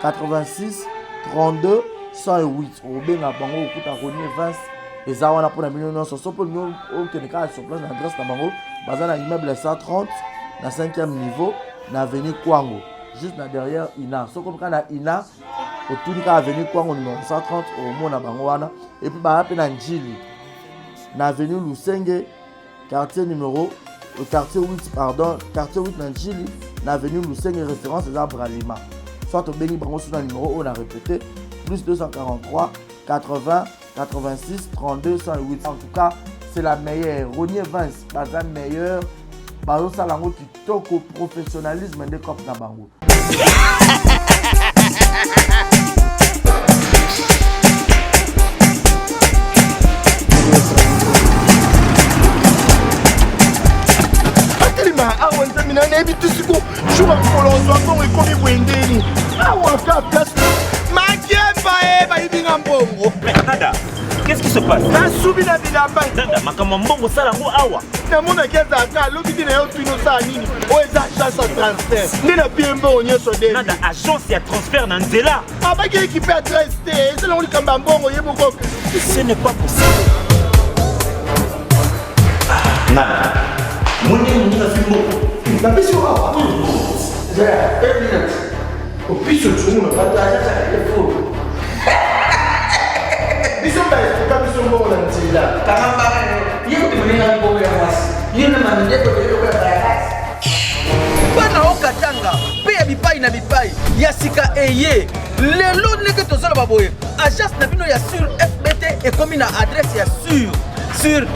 86 32 108. Obenga bango okuta Roni Events eza wana pona bino nyonso so po bino okende kaka sur place na adresse na bango baza na immeuble 130 na 5e niveau na avenue Kwango juste na derrière Ina. So comme na Ina otuni ka avenue Kwango numéro 130 omona bango wana et puis ba pe na Njili na avenue Lusenge quartier 8 na Njili na avenue Lusenge référence eza Bralima. Soit obeni bango sur na numéro on a répété plus 243 80 86 32 108. En tout cas, c'est la meilleure. Roni Events, baza meilleur. Bazo salango kitoko professionnalisme de cop na bango. Awa nzamina na ebi tusiku shuka kolonzo mbongo ekomi bwendeni awa ka place makemba bayibinga mbongo. Nada, qu'est-ce qui se passe? Nasubi na bilamba Nada, makambo mbongo sala ngo awa. namona keza ka lobi dina yo twino sa nini o eza agence ya transfert nde na pie mbongo nyonso de Nada, agence ya transfert na nzela. abaki équipe adresse te ezala ngo likamba ya mbongo yeboko. Ce n'est pas possible. Nada. Mwenye fimbo. Na pisi yo awa. Zaya, 1 minute. O piso tsumu na pataja sa telefone. Biso ba ka biso mbongo na nzela. Kangamba yeko tumenga mbongo ya mwasi. Yena manendeko yeko ya bayasi. Bana okatanga pe ya bipai na bipai ya sika eye lelo ndenge tozala baboye agence na bino ya sur FBT ekomi na adresse ya sur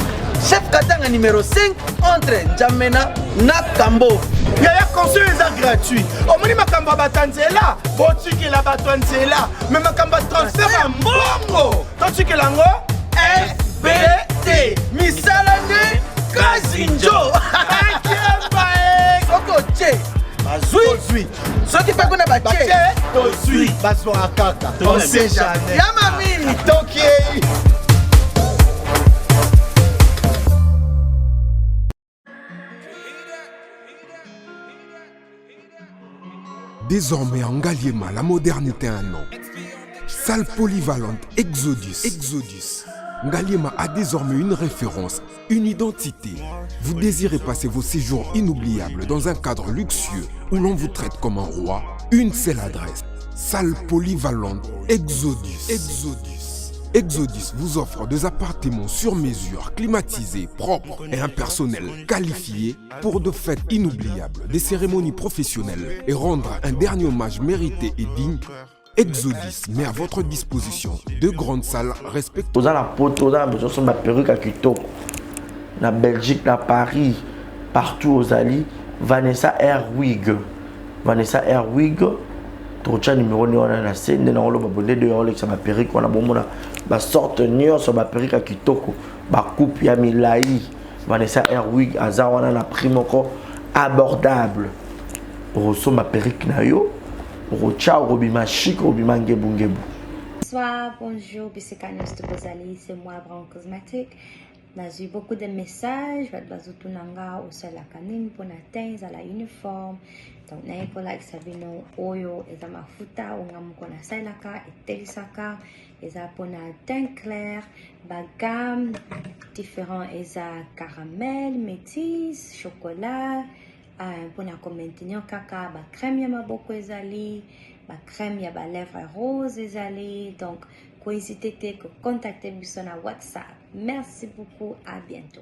chef Katanga numéro 5 entre Njamena na Kambo. Yaya conseil eza gratuit. Omoni makamba batanzela, botikela bato nzela, me makamba transfert ya mbongo. Totikela ngo FBT. Misala nde Kazinjo. Akemba Soko che. Bazui. Soki pe kuna bache. tozwi bazwaka kaka. On sait jamais. Yama mimi. Tokiei. Désormais en Ngaliema, la modernité a un nom. Salle polyvalente Exodus. Ngaliema a désormais une référence, une identité. Vous désirez passer vos séjours inoubliables dans un cadre luxueux où l'on vous traite comme un roi? Une seule adresse. Salle polyvalente Exodus. Exodus vous offre des appartements sur mesure, climatisés, propres et un personnel qualifié pour de fêtes inoubliables, des cérémonies professionnelles et rendre un dernier hommage mérité et digne. Exodus met à votre disposition deux grandes salles respectueuses. Oza na poto, oza na besoin de ma perruque à kitoko. na Belgique, na Paris, partout aux alliés, Vanessa Airwig. Vanessa Airwig, trocha numéro ni wana na scène na olo babonde de olo ça ma perruque wana bomona ba sorte nion sur ba perruque kitoko ba coupe ya milai. Vanessa Airwig aza wana na prix moko abordable. Roso ma perruque na yo, rocha robima chic robima ngebu. Bonsoir, bonjour, Bissekanos de Bozali, c'est moi, Brown Cosmétique. J'ai eu beaucoup de messages, au Salakanim, pour à la uniforme. Donc, n'a pas like Sabino, Oyo, et Mafuta, ou Namukona Salaka, et Telisaka, et pour teint clair, gamme différent, et caramel, métis, chocolat, pour maintenir caca, crème yama beaucoup ezali, crème yaba lèvres rose ezali. Donc, n'hésitez pas à contacter sur WhatsApp. Merci beaucoup, à bientôt.